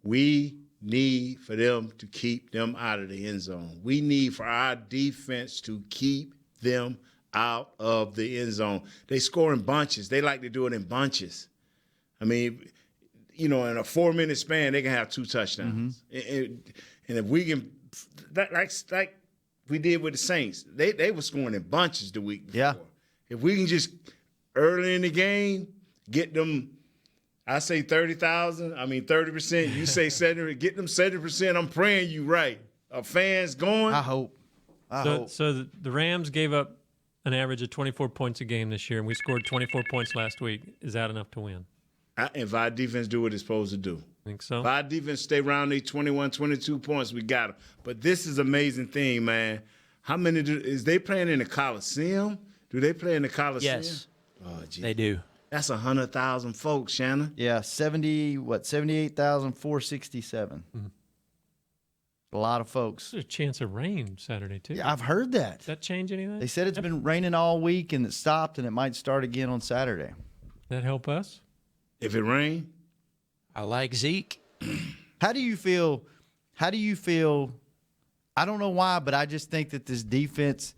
S7: we need for them to keep them out of the end zone. We need for our defense to keep them out of the end zone. They score in bunches. They like to do it in bunches. In a 4-minute span, they can have 2 touchdowns. Mm-hmm. And if we can, like we did with the Saints, they were scoring in bunches the week before. Yeah. If we can just early in the game get them, I say 30,000. 30%. You say 70. Get them 70%. I'm praying you right. Are fans going?
S5: I hope.
S6: So the Rams gave up an average of 24 points a game this year, and we scored 24 points last week. Is that enough to win?
S7: If our defense do what it's supposed to do.
S6: Think so?
S7: If our defense stay around these 21, 22 points, we got them. But this is an amazing thing, man. How many is they playing in the Coliseum? Do they play in the Coliseum?
S8: Yes.
S7: Oh, geez.
S8: They do.
S7: That's 100,000 folks, Shannon.
S5: Yeah, 78,467. Mm-hmm. A lot of folks.
S6: There's a chance of rain Saturday, too.
S5: Yeah, I've heard that.
S6: Does that change anything?
S5: They said it's been raining all week and it stopped and it might start again on Saturday.
S6: That help us?
S7: If it rain?
S8: I like Zeke.
S5: How do you feel? I don't know why, but I just think that this defense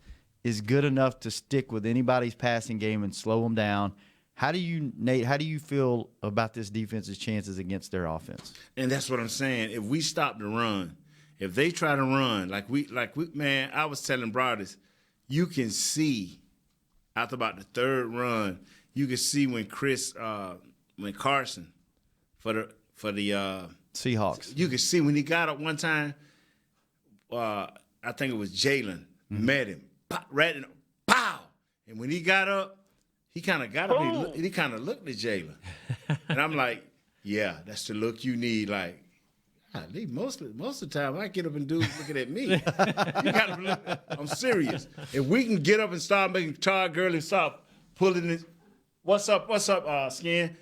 S5: is good enough to stick with anybody's passing game and slow them down. Nate, how do you feel about this defense's chances against their offense?
S7: And that's what I'm saying. If we stop the run, if they try to run, man, I was telling Broadus, you can see after about the third run, you can see when Carson for the
S5: Seahawks,
S7: you can see when he got up one time. I think it was Jalen met him, right in, pow, and when he got up, he kind of got up. He kind of looked at Jalen, and I'm like, yeah, that's the look you need. Like, most of the time, I get up and dudes looking at me. You gotta look. I'm serious. If we can get up and start making Todd Gurley stop pulling his, what's up, Skin?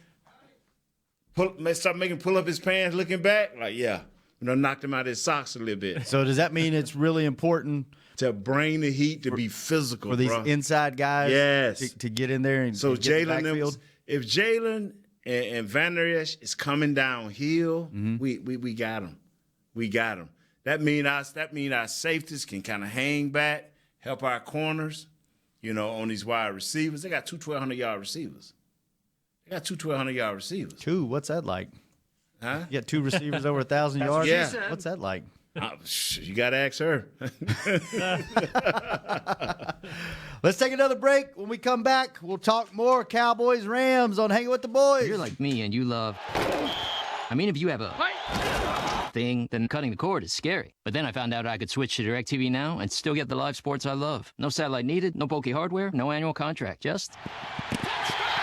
S7: Start making pull up his pants, looking back. Like, yeah, knocked him out of his socks a little bit.
S5: So does that mean it's really important
S7: to bring the heat to be physical
S5: for these inside guys?
S7: Yes,
S5: to get in there and
S7: so
S5: get Jalen.
S7: If Jalen and Van Der Esch is coming downhill, we got him. We got him. That mean our safeties can kind of hang back, help our corners, on these wide receivers. They got two 1,200-yard receivers.
S5: Two, what's that like?
S7: Huh?
S5: You got two receivers over 1,000 yards?
S7: Yeah.
S5: What's that like?
S7: You got to ask her.
S5: Let's take another break. When we come back, we'll talk more Cowboys, Rams on Hanging with the Boys.
S13: You're like me and you love... if you have a thing, then cutting the cord is scary. But then I found out I could switch to DirecTV Now and still get the live sports I love. No satellite needed, no bulky hardware, no annual contract, just...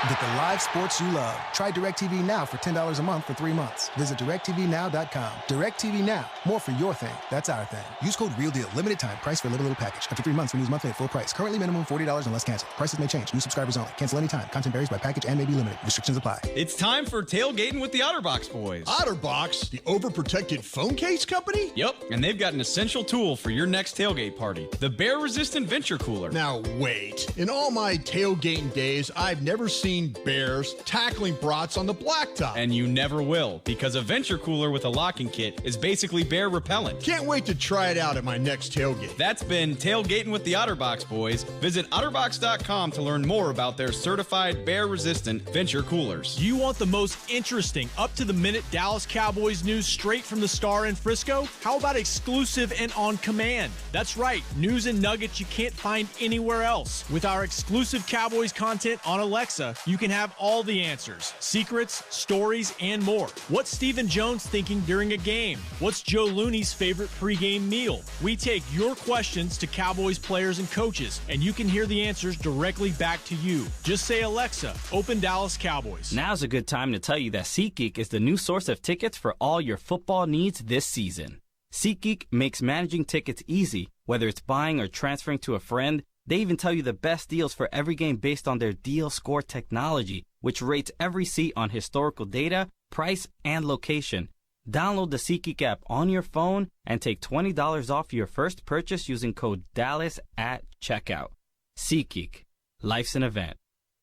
S14: Get the live sports you love. Try DirecTV Now for $10 a month for 3 months. Visit DirecTVNow.com. DirecTV Now. More for your thing. That's our thing. Use code REALDEAL. Limited time. Price for little package. After 3 months, renews monthly at full price. Currently minimum $40 unless canceled. Prices may change. New subscribers only. Cancel anytime. Content varies by package and may be limited. Restrictions apply.
S15: It's time for tailgating with the OtterBox boys.
S11: OtterBox? The overprotected phone case company?
S15: Yep, and they've got an essential tool for your next tailgate party. The bear-resistant Venture Cooler.
S11: Now, wait. In all my tailgating days, I've never seen bears tackling brats on the blacktop.
S15: And you never will, because a Venture Cooler with a locking kit is basically bear repellent.
S11: Can't wait to try it out at my next tailgate.
S15: That's been Tailgating with the OtterBox boys. Visit OtterBox.com to learn more about their certified bear-resistant Venture Coolers.
S16: Do you want the most interesting, up-to-the-minute Dallas Cowboys news straight from the Star in Frisco? How about exclusive and on command? That's right, news and nuggets you can't find anywhere else. With our exclusive Cowboys content on Alexa, you can have all the answers, secrets, stories, and more. What's Stephen Jones thinking during a game? What's Joe Looney's favorite pregame meal? We take your questions to Cowboys players and coaches, and you can hear the answers directly back to you. Just say, Alexa, open Dallas Cowboys.
S17: Now's a good time to tell you that SeatGeek is the new source of tickets for all your football needs this season. SeatGeek makes managing tickets easy, whether it's buying or transferring to a friend. They even tell you the best deals for every game based on their deal score technology, which rates every seat on historical data, price, and location. Download the SeatGeek app on your phone and take $20 off your first purchase using code DALLAS at checkout. SeatGeek. Life's an event.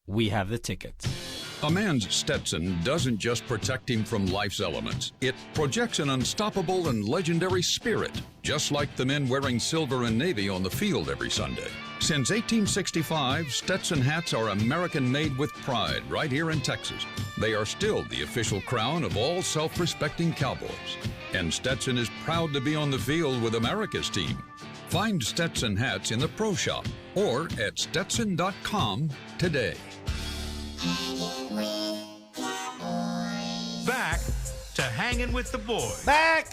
S17: We have the tickets.
S9: A man's Stetson doesn't just protect him from life's elements. It projects an unstoppable and legendary spirit, just like the men wearing silver and navy on the field every Sunday. Since 1865, Stetson hats are American-made with pride right here in Texas. They are still the official crown of all self-respecting Cowboys. And Stetson is proud to be on the field with America's team. Find Stetson hats in the Pro Shop or at Stetson.com today.
S1: Back to Hanging with the Boys.
S5: Back.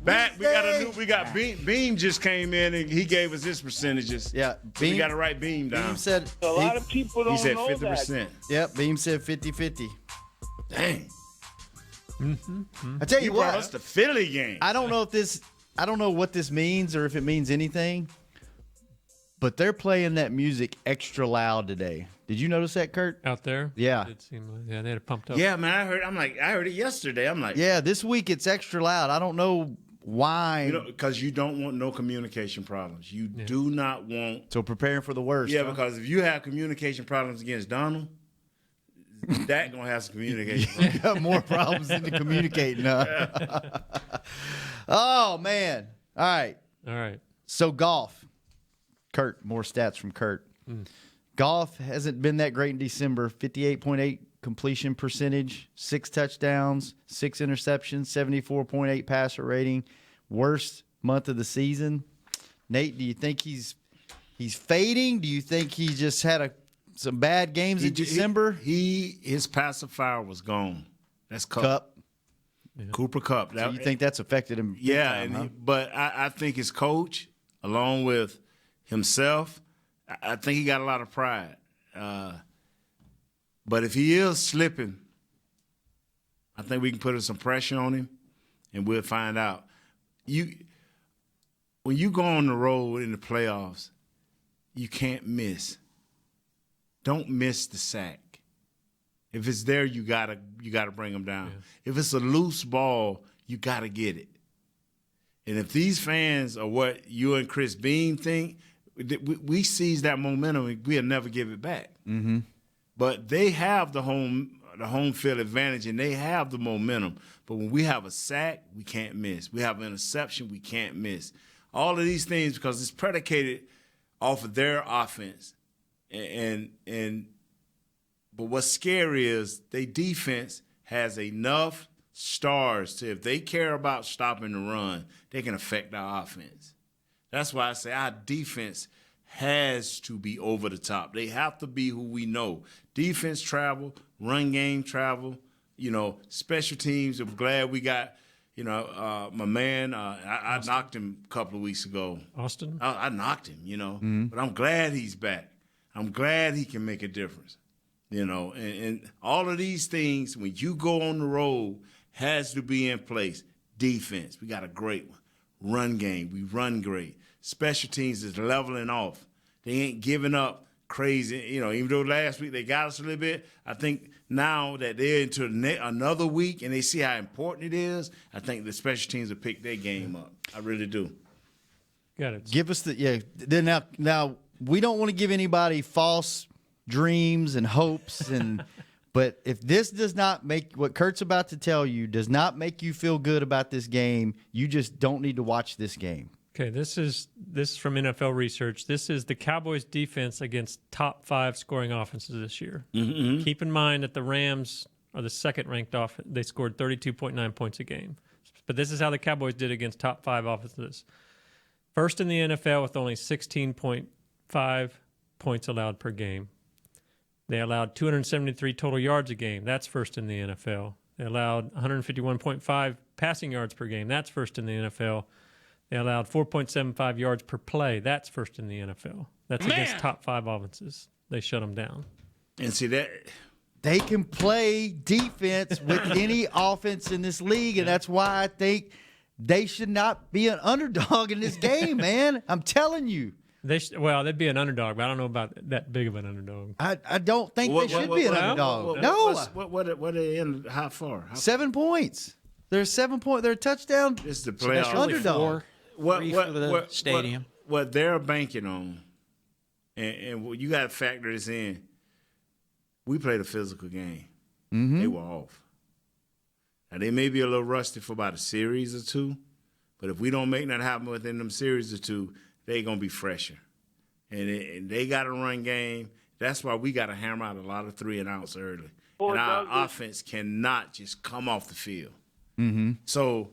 S7: We got Beam just came in and he gave us his percentages.
S5: Yeah,
S7: Beam, we got to write Beam down.
S5: Beam said
S2: A lot of people don't
S7: he said
S2: know
S7: 50%.
S2: that.
S5: Yep, Beam said 50-50.
S7: Dang.
S5: I tell you what,
S7: brought us the Philly game.
S5: I don't know what this means or if it means anything, but they're playing that music extra loud today. Did you notice that, Kurt?
S6: Out there?
S5: Yeah.
S6: It seemed like, they had it pumped up.
S7: Yeah, man, I heard it yesterday. I'm like,
S5: yeah, this week it's extra loud. I don't know why.
S7: Because you don't want no communication problems. You do not want.
S5: So preparing for the worst.
S7: Yeah, because if you have communication problems against Donald, that gonna have some communication problems.
S5: You got more problems than communicating. Oh man! All right.
S6: All right.
S5: So golf. Kurt, more stats from Kurt. Goff hasn't been that great in December. 58.8 completion percentage, 6 touchdowns, 6 interceptions, 74.8 passer rating. Worst month of the season. Nate, do you think he's fading? Do you think he just had some bad games in December?
S7: His pacifier was gone. That's Cup.
S6: Yeah.
S7: Cooper Kupp.
S5: So you think that's affected him?
S7: Yeah,
S5: time, huh?
S7: but I think his coach, along with himself, I think he got a lot of pride. But if he is slipping, I think we can put some pressure on him, and we'll find out. When you go on the road in the playoffs, you can't miss. Don't miss the sack. If it's there, you gotta bring them down. Yeah. If it's a loose ball, you gotta get it. And if these fans are what you and Chris Beam think, we seize that momentum and we'll never give it back.
S5: Mm-hmm.
S7: But they have the home field advantage and they have the momentum. But when we have a sack, we can't miss. We have an interception, we can't miss. All of these things because it's predicated off of their offense. But what's scary is their defense has enough stars to, if they care about stopping the run, they can affect our offense. That's why I say our defense has to be over the top. They have to be who we know. Defense travel, run game travel, special teams. I'm glad we got, my man, I knocked him a couple of weeks ago.
S6: Austin?
S7: I knocked him, but I'm glad he's back. I'm glad he can make a difference. And all of these things, when you go on the road, has to be in place. Defense, we got a great one. Run game, we run great. Special teams is leveling off. They ain't giving up crazy. Even though last week they got us a little bit, I think now that they're into another week and they see how important it is, I think the special teams will pick their game up. I really do.
S6: Got it.
S5: Give us Then now we don't want to give anybody false dreams and hopes but if this does not make what Kurt's about to tell you does not make you feel good about this game, you just don't need to watch this game.
S6: Okay, this is from NFL research. This is the Cowboys defense against top 5 scoring offenses this year.
S7: Mm-hmm.
S6: Keep in mind that the Rams are the second ranked offense. They scored 32.9 points a game. But this is how the Cowboys did against top 5 offenses. First in the NFL with only 16.5 points allowed per game. They allowed 273 total yards a game. That's first in the NFL. They allowed 151.5 passing yards per game. That's first in the NFL. They allowed 4.75 yards per play. That's first in the NFL. That's against top 5 offenses. They shut them down.
S7: And see that
S5: they can play defense with any offense in this league, and that's why I think they should not be an underdog in this game, man. I'm telling you.
S6: They'd be an underdog, but I don't know about that big of an underdog.
S5: I don't think they should be an underdog. No.
S7: What are they in? How far?
S5: 7 points. They're a 7 point. They're a touchdown.
S7: It's the playoff.
S5: Underdog.
S8: Three for the stadium.
S7: What they're banking on, and you got to factor this in. We played a physical game.
S5: Mm-hmm.
S7: They were off. Now they may be a little rusty for about a series or two, but if we don't make that happen within them series or two, they're going to be fresher. And they got a run game. That's why we got to hammer out a lot of 3-and-outs early. And our offense cannot just come off the field.
S5: Mm-hmm.
S7: So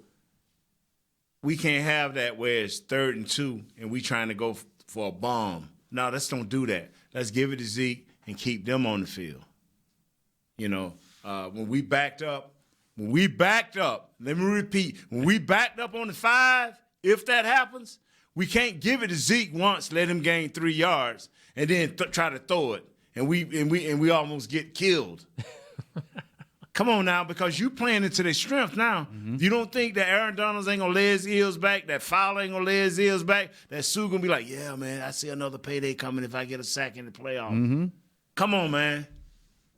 S7: we can't have that where it's 3rd and 2 and we trying to go for a bomb. No, let's don't do that. Let's give it to Zeke and keep them on the field. When we backed up, let me repeat, when we backed up on the 5, if that happens, we can't give it to Zeke once, let him gain 3 yards, and then try to throw it, and we almost get killed. Come on now, because you playing into their strength now. Mm-hmm. You don't think that Aaron Donalds ain't gonna lay his ears back, that Fowler ain't gonna lay his ears back, that Sue gonna be like, yeah, man, I see another payday coming if I get a sack in the playoffs.
S5: Mm-hmm.
S7: Come on, man.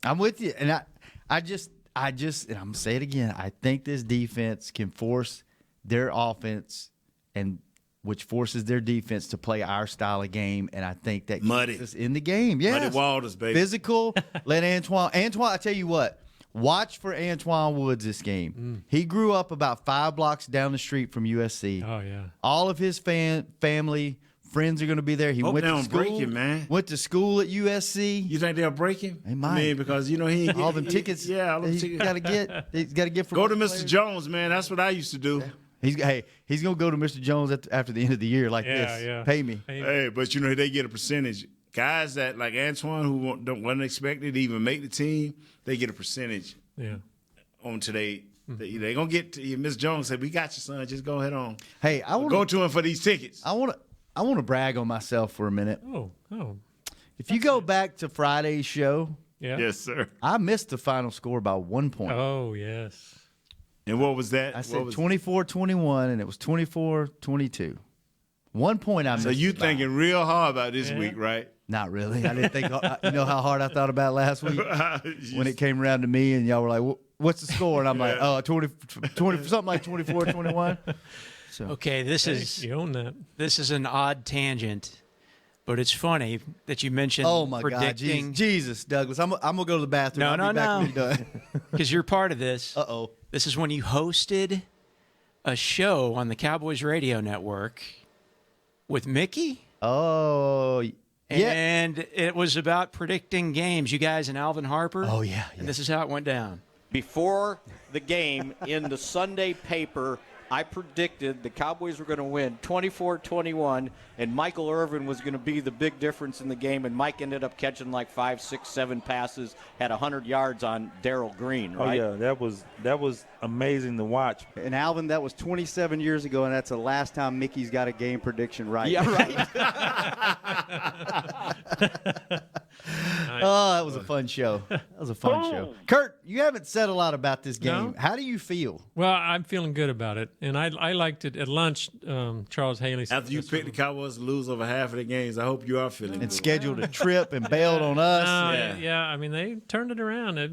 S5: I'm with you, and I just, and I'm gonna say it again. I think this defense can force their offense, and which forces their defense to play our style of game, and I think that keeps us in the game. Yes.
S7: Muddy Waters, baby.
S5: Physical. Let Antoine. I tell you what. Watch for Antoine Woods this game. He grew up about 5 blocks down the street from USC.
S6: Oh, yeah.
S5: All of his family friends are going to be there. He
S7: Hope
S5: went
S7: they
S5: to
S7: don't
S5: school.
S7: break him, man.
S5: Went to school at USC.
S7: You think they'll break him?
S5: They might.
S7: I mean, because he
S5: all them tickets.
S7: Yeah, all them
S5: he's
S7: tickets.
S5: got to get. He's got to get from.
S7: Go to Mr.
S5: players.
S7: Jones, man. That's what I used to do.
S5: Yeah. He's going to go to Mr. Jones after the end of the year like this.
S6: Yeah.
S5: Pay me.
S7: Hey, but they get a percentage. Guys that like Antoine who wasn't expected to even make the team, they get a percentage.
S6: Yeah.
S7: On today. They're going to get to Miss Jones said, we got you, son. Just go ahead on.
S5: Hey, I want
S7: go to him for these tickets.
S5: I want to brag on myself for a minute.
S6: Oh.
S5: If you go back to Friday's show,
S7: Yes, sir.
S5: I missed the final score by 1 point.
S6: Oh, yes.
S7: And what was that?
S5: I said 24-21, and it was 24-22. 1 point I missed.
S7: So you
S5: it by.
S7: thinking real hard about this week, right?
S5: Not really. I didn't think. You know how hard I thought about it last week when it came around to me, and y'all were like, "What's the score?" And I'm like, "Oh, 20 something like 24-21." So
S8: Okay,
S6: You own that.
S8: this is an odd tangent, but it's funny that you mentioned
S5: oh my God,
S8: predicting.
S5: Jesus, Douglas, I'm gonna go to the bathroom.
S8: No,
S5: I'll be back when you're done.
S8: Because you're part of this.
S5: Uh-oh.
S8: This is when you hosted a show on the Cowboys radio network with Mickey.
S5: Oh, yeah.
S8: And it was about predicting games, you guys and Alvin Harper.
S5: Oh, yeah.
S8: And this is how it went down.
S18: Before the game in the Sunday paper, I predicted the Cowboys were going to win 24-21, and Michael Irvin was going to be the big difference in the game, and Mike ended up catching like 5, 6, 7 passes, had 100 yards on Darryl Green, right?
S19: Oh, yeah, that was amazing to watch.
S20: And Alvin, that was 27 years ago, and that's the last time Mickey's got a game prediction right.
S8: Yeah, right.
S5: Oh, that was a fun show. That was a fun show. Kurt, you haven't said a lot about this game.
S6: No?
S5: How do you feel?
S6: Well, I'm feeling good about it. And I liked it at lunch. Charles Haley said
S7: After you picked the Cowboys to lose over half of the games, I hope you are feeling
S5: And
S7: good.
S5: scheduled a trip and bailed on us.
S6: Yeah, I mean, they turned it around. They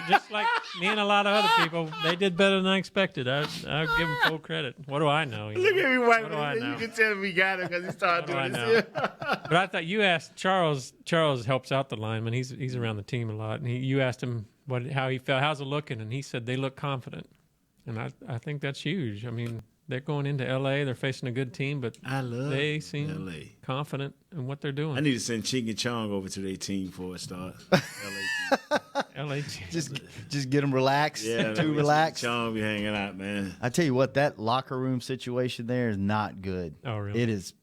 S6: just like me and a lot of other people, they did better than I expected. I'll give them full credit. What do I know?
S7: Look at me,
S6: What do I
S7: White.
S6: know?
S7: You can tell we got it because he started
S6: What
S7: doing
S6: do I
S7: this.
S6: But I thought you asked Charles. Charles helps out the lineman. He's around the team a lot. And you asked him how he felt. How's it looking? And he said they look confident. And I think that's huge. I mean, they're going into L.A. They're facing a good team, but they seem
S7: LA.
S6: confident in what they're doing.
S7: I need to send Ching and Chong over to their team before it starts.
S6: L.A. team.
S5: Just get them relaxed.
S7: Yeah,
S5: too relaxed.
S7: Chong be hanging out, man.
S5: I tell you what, that locker room situation there is not good.
S6: Oh, really?
S5: It is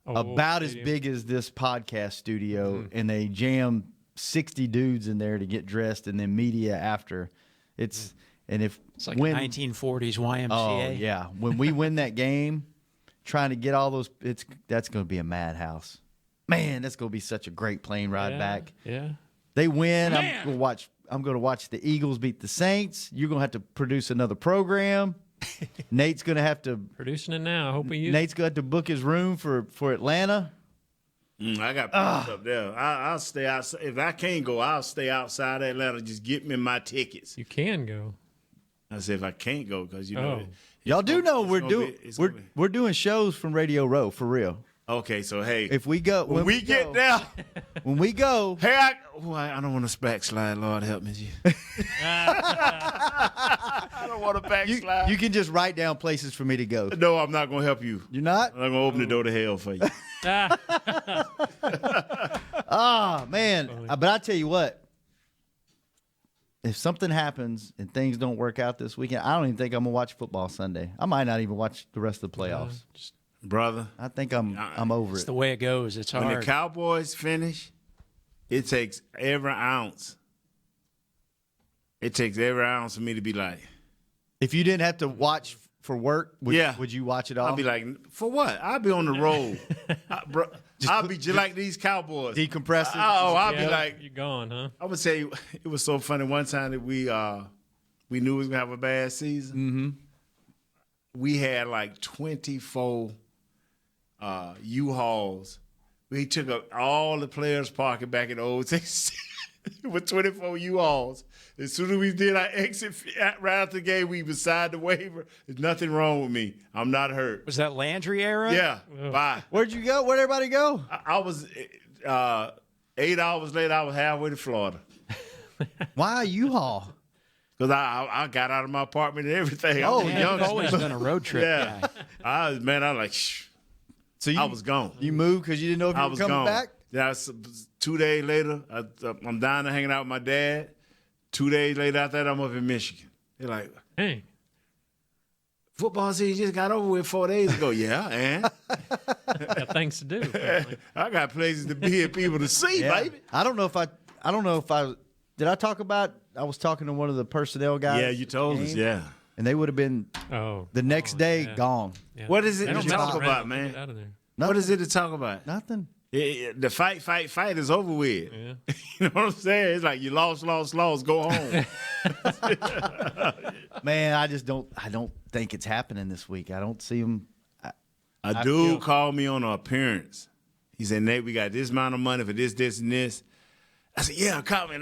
S5: about as big as this podcast studio, and they jam 60 dudes in there to get dressed, and then media after. It's
S8: like 1940s YMCA.
S5: Oh yeah, when we win that game, trying to get all those, that's going to be a madhouse. Man, that's going to be such a great plane ride back.
S6: Yeah.
S5: They win. I'm going to watch the Eagles beat the Saints. You're going to have to produce another program. Nate's going to have to
S6: producing it now. I hope we use.
S5: Nate's going to have to book his room for Atlanta.
S7: I got places up there. I'll stay outside. If I can't go, I'll stay outside Atlanta. Just get me my tickets.
S6: You can go.
S7: I said if I can't go because know.
S5: Y'all do know we're doing shows from Radio Row for real.
S7: Okay, so hey,
S5: if we go
S7: when we get there,
S5: when we go,
S7: hey, I don't want to backslide. Lord help me, I don't want to backslide.
S5: You can just write down places for me to go.
S7: No, I'm not going to help you.
S5: You're not?
S7: I'm not going to open the door to hell for you.
S5: Man. But I tell you what, if something happens and things don't work out this weekend, I don't even think I'm going to watch football Sunday. I might not even watch the rest of the playoffs.
S7: Brother,
S5: I think I'm over
S8: It's
S5: it.
S8: the way it goes. It's hard.
S7: When the Cowboys finish, it takes every ounce. It takes every ounce for me to be like.
S5: If you didn't have to watch for work, would you watch it all?
S7: I'll be like, for what? I'll be on the road. I'll be just like these Cowboys.
S5: Decompressing.
S7: I'll be like.
S6: You're gone, huh?
S7: I would say it was so funny. One time that we knew we was going to have a bad season.
S5: Mm-hmm.
S7: We had like 24 U-Hauls. We took up all the players' parking back in the old Texas with 24 U-Hauls. As soon as we did our exit right after the game, we beside the waiver. There's nothing wrong with me. I'm not hurt.
S8: Was that Landry era?
S7: Yeah. Bye.
S5: Where'd you go? Where'd everybody go?
S7: I was 8 hours later. I was halfway to Florida.
S5: Why U-Haul?
S7: Because I got out of my apartment and everything.
S8: Oh, you've always been a road trip guy.
S7: I was like, shh.
S5: So
S7: I was gone.
S5: You moved because you didn't know if you were coming back?
S7: Yeah, 2 days later, I'm down there hanging out with my dad. 2 days later after that, I'm up in Michigan. They're like,
S6: hey,
S7: football season just got over with 4 days ago. Yeah, and
S6: got things to do.
S7: I got places to be and people to see, baby.
S5: I don't know if I did I talk about, I was talking to one of the personnel guys.
S7: Yeah, you told us, yeah.
S5: And they would have been the next day gone.
S6: Yeah.
S7: What is it
S6: They
S7: to
S6: don't mess
S7: talk
S6: around.
S7: about,
S6: Get
S7: man?
S6: out of there.
S7: What is it to talk about?
S5: Nothing.
S7: The fight is over with.
S6: Yeah.
S7: You know what I'm saying? It's like you lost, go home.
S5: Man, I don't think it's happening this week. I don't see him.
S7: A dude called me on an appearance. He said, Nate, we got this amount of money for this, this, and this. I said, yeah, count me in.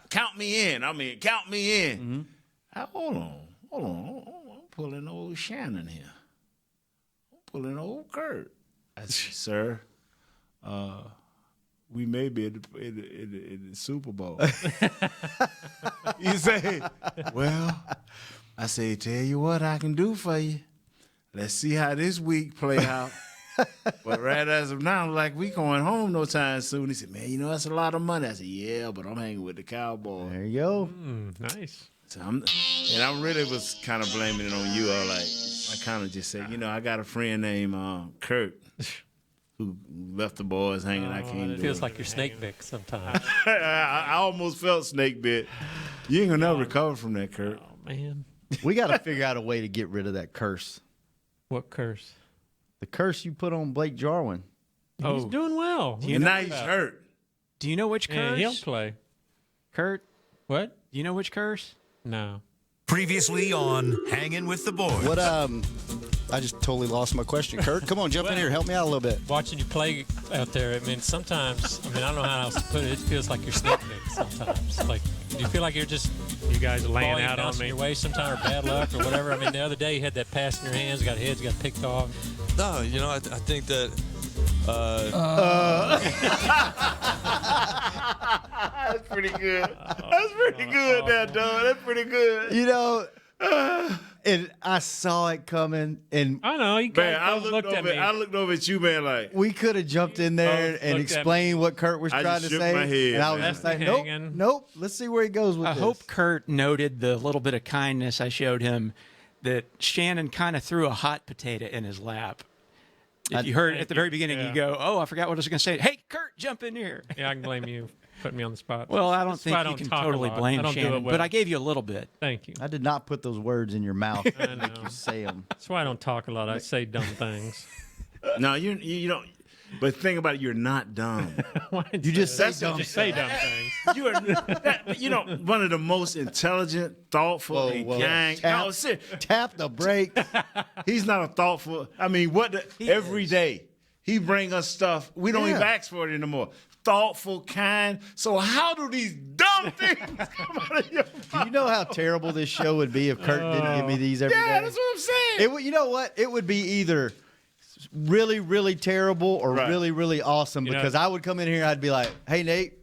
S7: Count me in. Count me in. Hold on. I'm pulling old Shannon here. I'm pulling old Kurt. I said, sir, we may be in the Super Bowl. You say, well, I say, tell you what I can do for you. Let's see how this week play out. But right as of now, like we going home no time soon. He said, man, that's a lot of money. I said, yeah, but I'm hanging with the Cowboys.
S5: There you go.
S6: Nice.
S7: So I really was kind of blaming it on you. I kind of just said, I got a friend named Kurt who left the boys hanging. I can't do it.
S21: It feels like you're snake bit sometimes.
S7: I almost felt snake bit. You ain't gonna never recover from that, Kurt.
S6: Oh man,
S5: we got to figure out a way to get rid of that curse.
S6: What curse?
S5: The curse you put on Blake Jarwin.
S6: He's doing well.
S7: And now he's hurt.
S8: Do you know which curse?
S6: Yeah, he'll play.
S8: Kurt?
S6: What?
S8: Do you know which curse?
S6: No.
S1: Previously on Hangin' with the Boys.
S10: What? I just totally lost my question. Kurt, come on, jump in here. Help me out a little bit.
S6: Watching you play out there, sometimes, I don't know how else to put it. It feels like you're snake bit sometimes. Like, do you feel like you're just you guys laying out on me your way sometime, or bad luck or whatever? The other day you had that pass in your hands, got picked off.
S22: No, I think that.
S7: That's pretty good. That's pretty good, that dog. That's pretty good.
S5: And I saw it coming, and
S6: I know you guys looked at me.
S7: I looked over at you, man. Like
S5: we could have jumped in there and explained what Kurt was trying to say.
S7: My head,
S5: and I was just like, nope. Let's see where he goes with this.
S8: I hope Kurt noted the little bit of kindness I showed him. That Shannon kind of threw a hot potato in his lap. If you heard at the very beginning, you go, "Oh, I forgot what I was going to say." Hey, Kurt, jump in here.
S6: Yeah, I can blame you. Putting me on the spot.
S8: Well, I don't think you can totally blame Shannon, but I gave you a little bit.
S6: Thank you.
S5: I did not put those words in your mouth.
S6: I know.
S5: Make you say them.
S6: That's why I don't talk a lot. I say dumb things.
S7: No, you don't. But think about it, you're not dumb.
S5: You just say dumb.
S6: Just say dumb things.
S7: You are, one of the most intelligent, thoughtful, and kind.
S5: Tap the brake.
S7: He's not a thoughtful. Every day he bring us stuff. We don't even ask for it anymore. Thoughtful, kind. So how do these dumb things come out of your mouth?
S5: Do you know how terrible this show would be if Kurt didn't give me these every day?
S7: Yeah, that's what I'm saying.
S5: You know what? It would be either really, really terrible or really, really awesome because I would come in here and I'd be like, hey, Nate,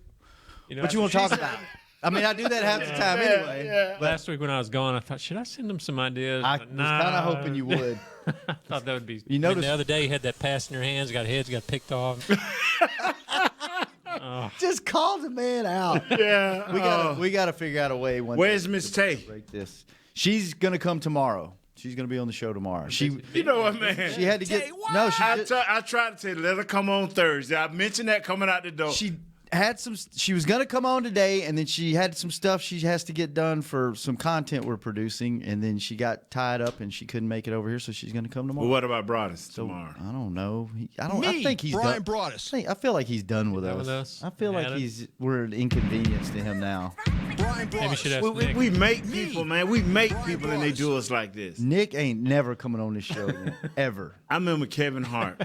S5: what you want to talk about? I do that half the time anyway.
S6: Yeah. Last week when I was gone, I thought, should I send him some ideas?
S5: I was kind of hoping you would.
S6: I thought that would be.
S5: You noticed
S6: the other day you had that pass in your hands, got picked off.
S5: Just call the man out.
S7: Yeah.
S5: We gotta figure out a way.
S7: Where's Miss Tay?
S5: Break this. She's gonna come tomorrow. She's gonna be on the show tomorrow.
S7: You know what, man?
S5: She had to get.
S7: I tried to say let her come on Thursday. I mentioned that coming out the door.
S5: She was going to come on today, and then she had some stuff she has to get done for some content we're producing, and then she got tied up and she couldn't make it over here, so she's going to come tomorrow.
S7: Well, what about Broadus tomorrow?
S5: I don't know. I think he's
S11: Brian
S5: done.
S11: Broadus.
S5: I feel like he's done with us. I feel like we're an inconvenience to him now.
S11: Brian Broadus.
S6: Maybe we should ask Nick.
S7: We make people, man. We make people, and they do us like this.
S5: Nick ain't never coming on this show again, ever.
S7: I remember Kevin Hart.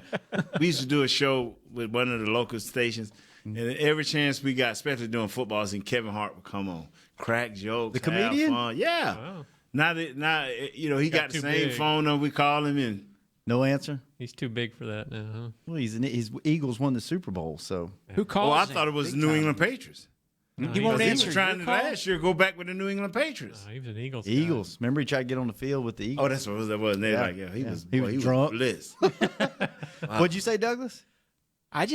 S7: We used to do a show with one of the local stations. And every chance we got, especially doing footballs, and Kevin Hart would come on, crack jokes,
S5: the comedian.
S7: Have fun. Yeah.
S6: Wow.
S7: Now he got the same phone number. We call him and
S5: no answer.
S6: He's too big for that now, huh?
S5: Well, his Eagles won the Super Bowl, so
S8: who calls?
S7: Well, I thought it was the New England Patriots.
S6: No,
S8: he won't answer.
S7: He was trying to last year go back with the New England Patriots.
S6: He was an Eagles.
S5: Eagles. Guy. Remember he tried to get on the field with the Eagles.
S7: Oh, that's what it was. He was
S5: drunk.
S7: bliss.
S5: What'd you say, Douglas?
S8: I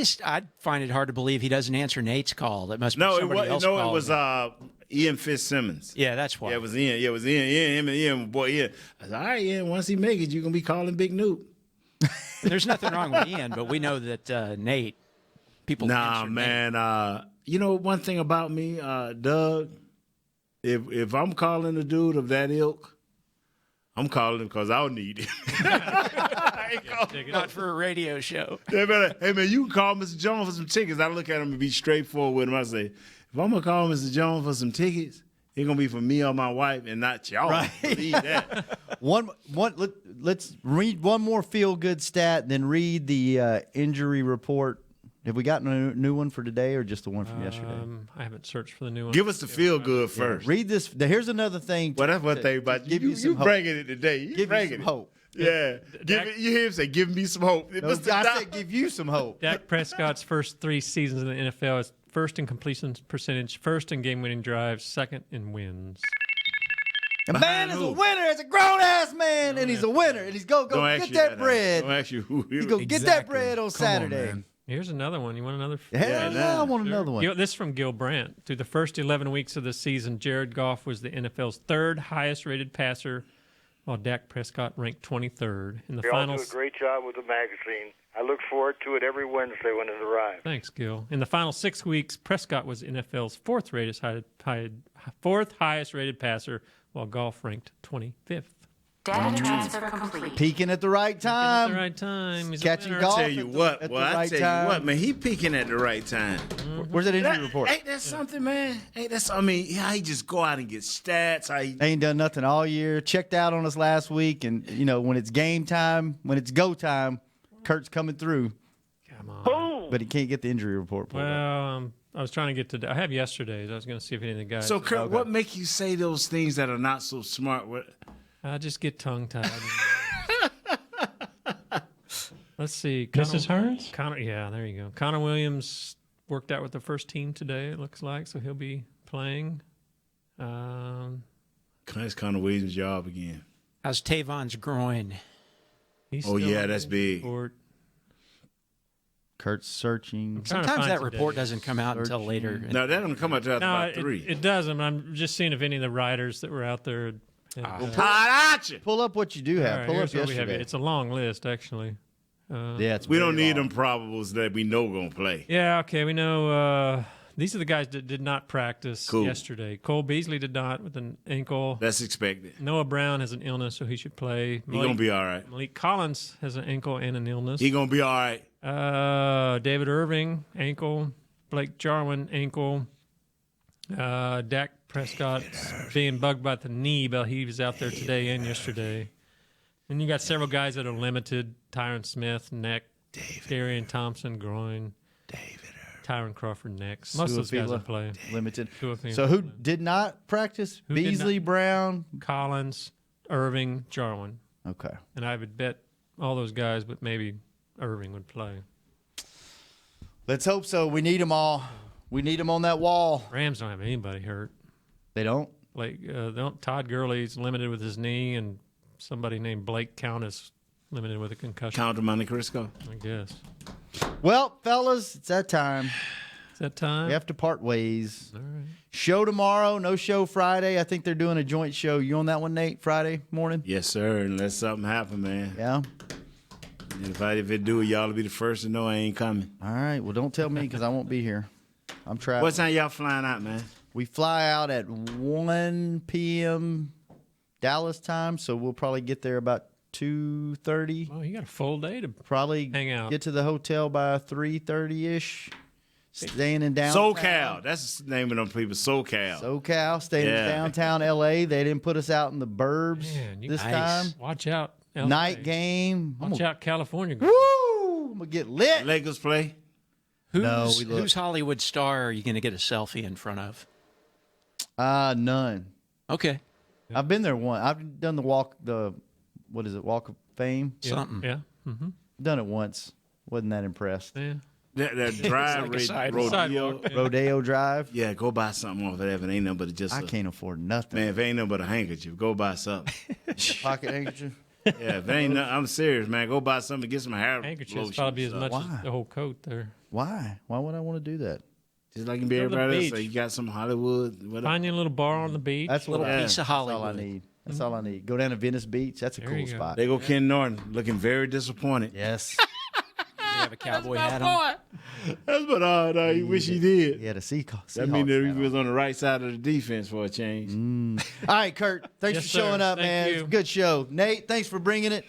S8: find it hard to believe he doesn't answer Nate's call. That must be somebody else
S7: No, it
S8: calling
S7: was
S8: him.
S7: Ian Fitzsimmons.
S8: Yeah, that's why.
S7: Yeah, it was Ian. Yeah, it was Ian. Him and Ian, boy, Ian. I said, all right, Ian, once he make it, you're going to be calling Big Noop.
S8: There's nothing wrong with Ian, but we know that Nate, people
S7: Nah,
S8: answer
S7: man.
S8: Nate.
S7: You know one thing about me, Doug? If I'm calling a dude of that ilk, I'm calling him because I'll need him.
S8: Not for a radio show.
S7: Hey, man, you can call Mr. Jones for some tickets. I look at him and be straightforward with him. I say, if I'm going to call Mr. Jones for some tickets, it's going to be for me or my wife and not y'all.
S5: Right.
S7: Believe that.
S5: Let's read one more feel-good stat, then read the injury report. Have we gotten a new one for today or just the one from yesterday?
S6: I haven't searched for the new one.
S7: Give us the feel-good first.
S5: Read this. Here's another thing.
S7: Well, that's one thing about you. You bringing it today. You bringing
S5: some hope.
S7: Yeah. You hear him say, give me some hope.
S5: No, I said give you some hope.
S6: Dak Prescott's first 3 seasons in the NFL is first in completion percentage, first in game-winning drives, second in wins.
S5: A man is a winner. It's a grown-ass man, and he's a winner. And he's go get that bread.
S7: Don't ask you who.
S5: He's go get that bread on Saturday.
S6: Here's another one. You want another?
S5: I want another one.
S6: This is from Gil Brandt. Through the first 11 weeks of the season, Jared Goff was the NFL's 3rd highest-rated passer, while Dak Prescott ranked 23rd. In the
S3: They all
S6: finals,
S3: do a great job with the magazine. I look forward to it every Wednesday when it arrives.
S6: Thanks, Gil. In the final 6 weeks, Prescott was NFL's 4th highest-rated passer, while Goff ranked 25th.
S4: Data transfer complete.
S5: Peaking at the right time.
S6: At the right time. He's
S5: Catching
S6: a winner.
S5: golf.
S7: I tell you what. Well, I tell you what, man. He peaking at the right time.
S5: Where's that injury report?
S7: Ain't that something, man? How he just go out and get stats.
S5: Ain't done nothing all year. Checked out on us last week, and when it's game time, when it's go time, Kurt's coming through.
S6: Come on.
S5: But he can't get the injury report pulled up.
S6: Well, I was trying to get to. I have yesterday's. I was going to see if any of the guys.
S7: So, Kurt, what make you say those things that are not so smart?
S6: I just get tongue-tied. Let's see.
S21: Mrs. Hearns?
S6: Connor, yeah, there you go. Connor Williams worked out with the first team today, it looks like, so he'll be playing.
S7: It's Connor Williams' job again.
S8: How's Tavon's groin?
S7: That's big.
S5: Kurt's searching.
S8: Sometimes that report doesn't come out until later.
S7: No, that doesn't come out until about 3.
S6: It doesn't. I'm just seeing if any of the writers that were out there.
S5: Pull up what you do have.
S6: Right,
S5: Pull up
S6: here's what we have.
S5: yesterday.
S6: It's a long list, actually.
S7: We don't need them probables that we know going to play.
S6: Yeah, okay. We know these are the guys that did not practice yesterday. Cole Beasley did not with an ankle.
S7: That's expected.
S6: Noah Brown has an illness, so he should play.
S7: He's going to be all right.
S6: Malik Collins has an ankle and an illness.
S7: He's going to be all right.
S6: David Irving, ankle. Blake Jarwin, ankle. Dak Prescott being bugged by the knee, but he was out there today and yesterday. And you got several guys that are limited. Tyron Smith, neck. Darian Thompson, groin. Tyron Crawford, necks. Most of those guys will play.
S5: Limited.
S6: Suafila.
S5: So who did not practice?
S6: Who did
S5: Beasley,
S6: not?
S5: Brown.
S6: Collins, Irving, Jarwin.
S5: Okay.
S6: And I would bet all those guys, but maybe Irving would play.
S5: Let's hope so. We need them all. We need them on that wall.
S6: Rams don't have anybody hurt.
S5: They don't?
S6: Todd Gurley's limited with his knee, and somebody named Blake Count is limited with a concussion.
S7: Count of Monte Cristo.
S6: I guess.
S5: Well, fellas, it's that time.
S6: It's that time.
S5: We have to part ways.
S6: All right.
S5: Show tomorrow, no show Friday. I think they're doing a joint show. You on that one, Nate, Friday morning?
S7: Yes, sir. Unless something happen, man.
S5: Yeah.
S7: And if it do, y'all will be the first to know I ain't coming.
S5: All right. Well, don't tell me because I won't be here. I'm traveling.
S7: What time y'all flying out, man?
S5: We fly out at 1 p.m. Dallas time, so we'll probably get there about 2:30.
S6: Oh, you got a full day to
S5: probably
S6: hang out.
S5: Get to the hotel by 3:30-ish. Staying in downtown.
S7: SoCal. That's the name of them people. SoCal.
S5: Staying in downtown L.A. They didn't put us out in the burbs this time.
S6: Watch out. LA.
S5: Night game.
S6: Watch out, California.
S5: Woo! I'm going to get lit.
S7: Lakers play?
S8: Whose Hollywood star are you going to get a selfie in front of?
S5: None.
S8: Okay.
S5: I've been there once. I've done the walk of fame?
S6: Something. Yeah. Mm-hmm.
S5: Done it once. Wasn't that impressed.
S6: Yeah.
S7: That drive,
S5: Rodeo Drive.
S7: Yeah, go buy something off of that. If it ain't nothing but just
S5: I can't afford nothing.
S7: Man, if it ain't nothing but a handkerchief, go buy something.
S5: Pocket handkerchief.
S7: Yeah, if it ain't I'm serious, man. Go buy something, get some hair
S6: Handkerchiefs
S7: lotion.
S6: probably as much
S5: Why?
S6: as the whole coat there.
S5: Why? Why would I want to do that?
S7: Just like you be
S6: Go to the
S7: everybody else.
S6: beach.
S7: So you got some Hollywood. Whatever.
S6: Find you a little bar on the beach.
S5: That's what
S8: Little piece of
S5: That's all I
S8: Hollywood.
S5: need. That's all I need. Go down to Venice Beach. That's a
S6: There
S5: cool
S6: you go.
S5: spot.
S7: They go Ken Norton looking very disappointed.
S5: Yes.
S8: You have a cowboy hat on.
S7: That's what I wish he did.
S5: He had a
S7: That means that he was on the right side of the defense for a change.
S5: All right, Kurt. Thanks
S6: Yes,
S5: for showing
S6: sir.
S5: up,
S6: Thank
S5: man.
S6: you.
S5: It's a good show. Nate, thanks for bringing it.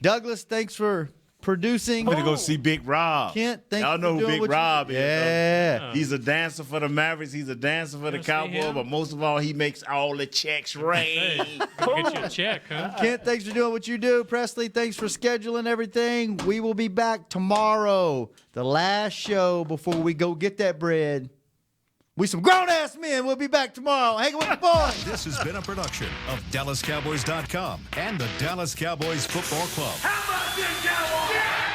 S5: Douglas, thanks for producing.
S7: I'm gonna go see Big Rob.
S5: Kent, thanks
S7: Y'all know
S5: for
S7: who
S5: doing
S7: Big
S5: what you
S7: Rob
S5: do.
S7: is.
S5: Yeah.
S7: though. He's a dancer for the Mavericks. He's a dancer for the
S6: Wanna see
S7: Cowboys.
S6: him?
S7: But most of all, he makes all the checks rain.
S6: Hey, go get you a check, huh?
S5: Kent, thanks for doing what you do. Presley, thanks for scheduling everything. We will be back tomorrow, the last show before we go get that bread. We some grown-ass men. We'll be back tomorrow. Hanging with the boys.
S1: This has been a production of DallasCowboys.com and the Dallas Cowboys Football Club.
S12: How about this, Cowboys? Yeah!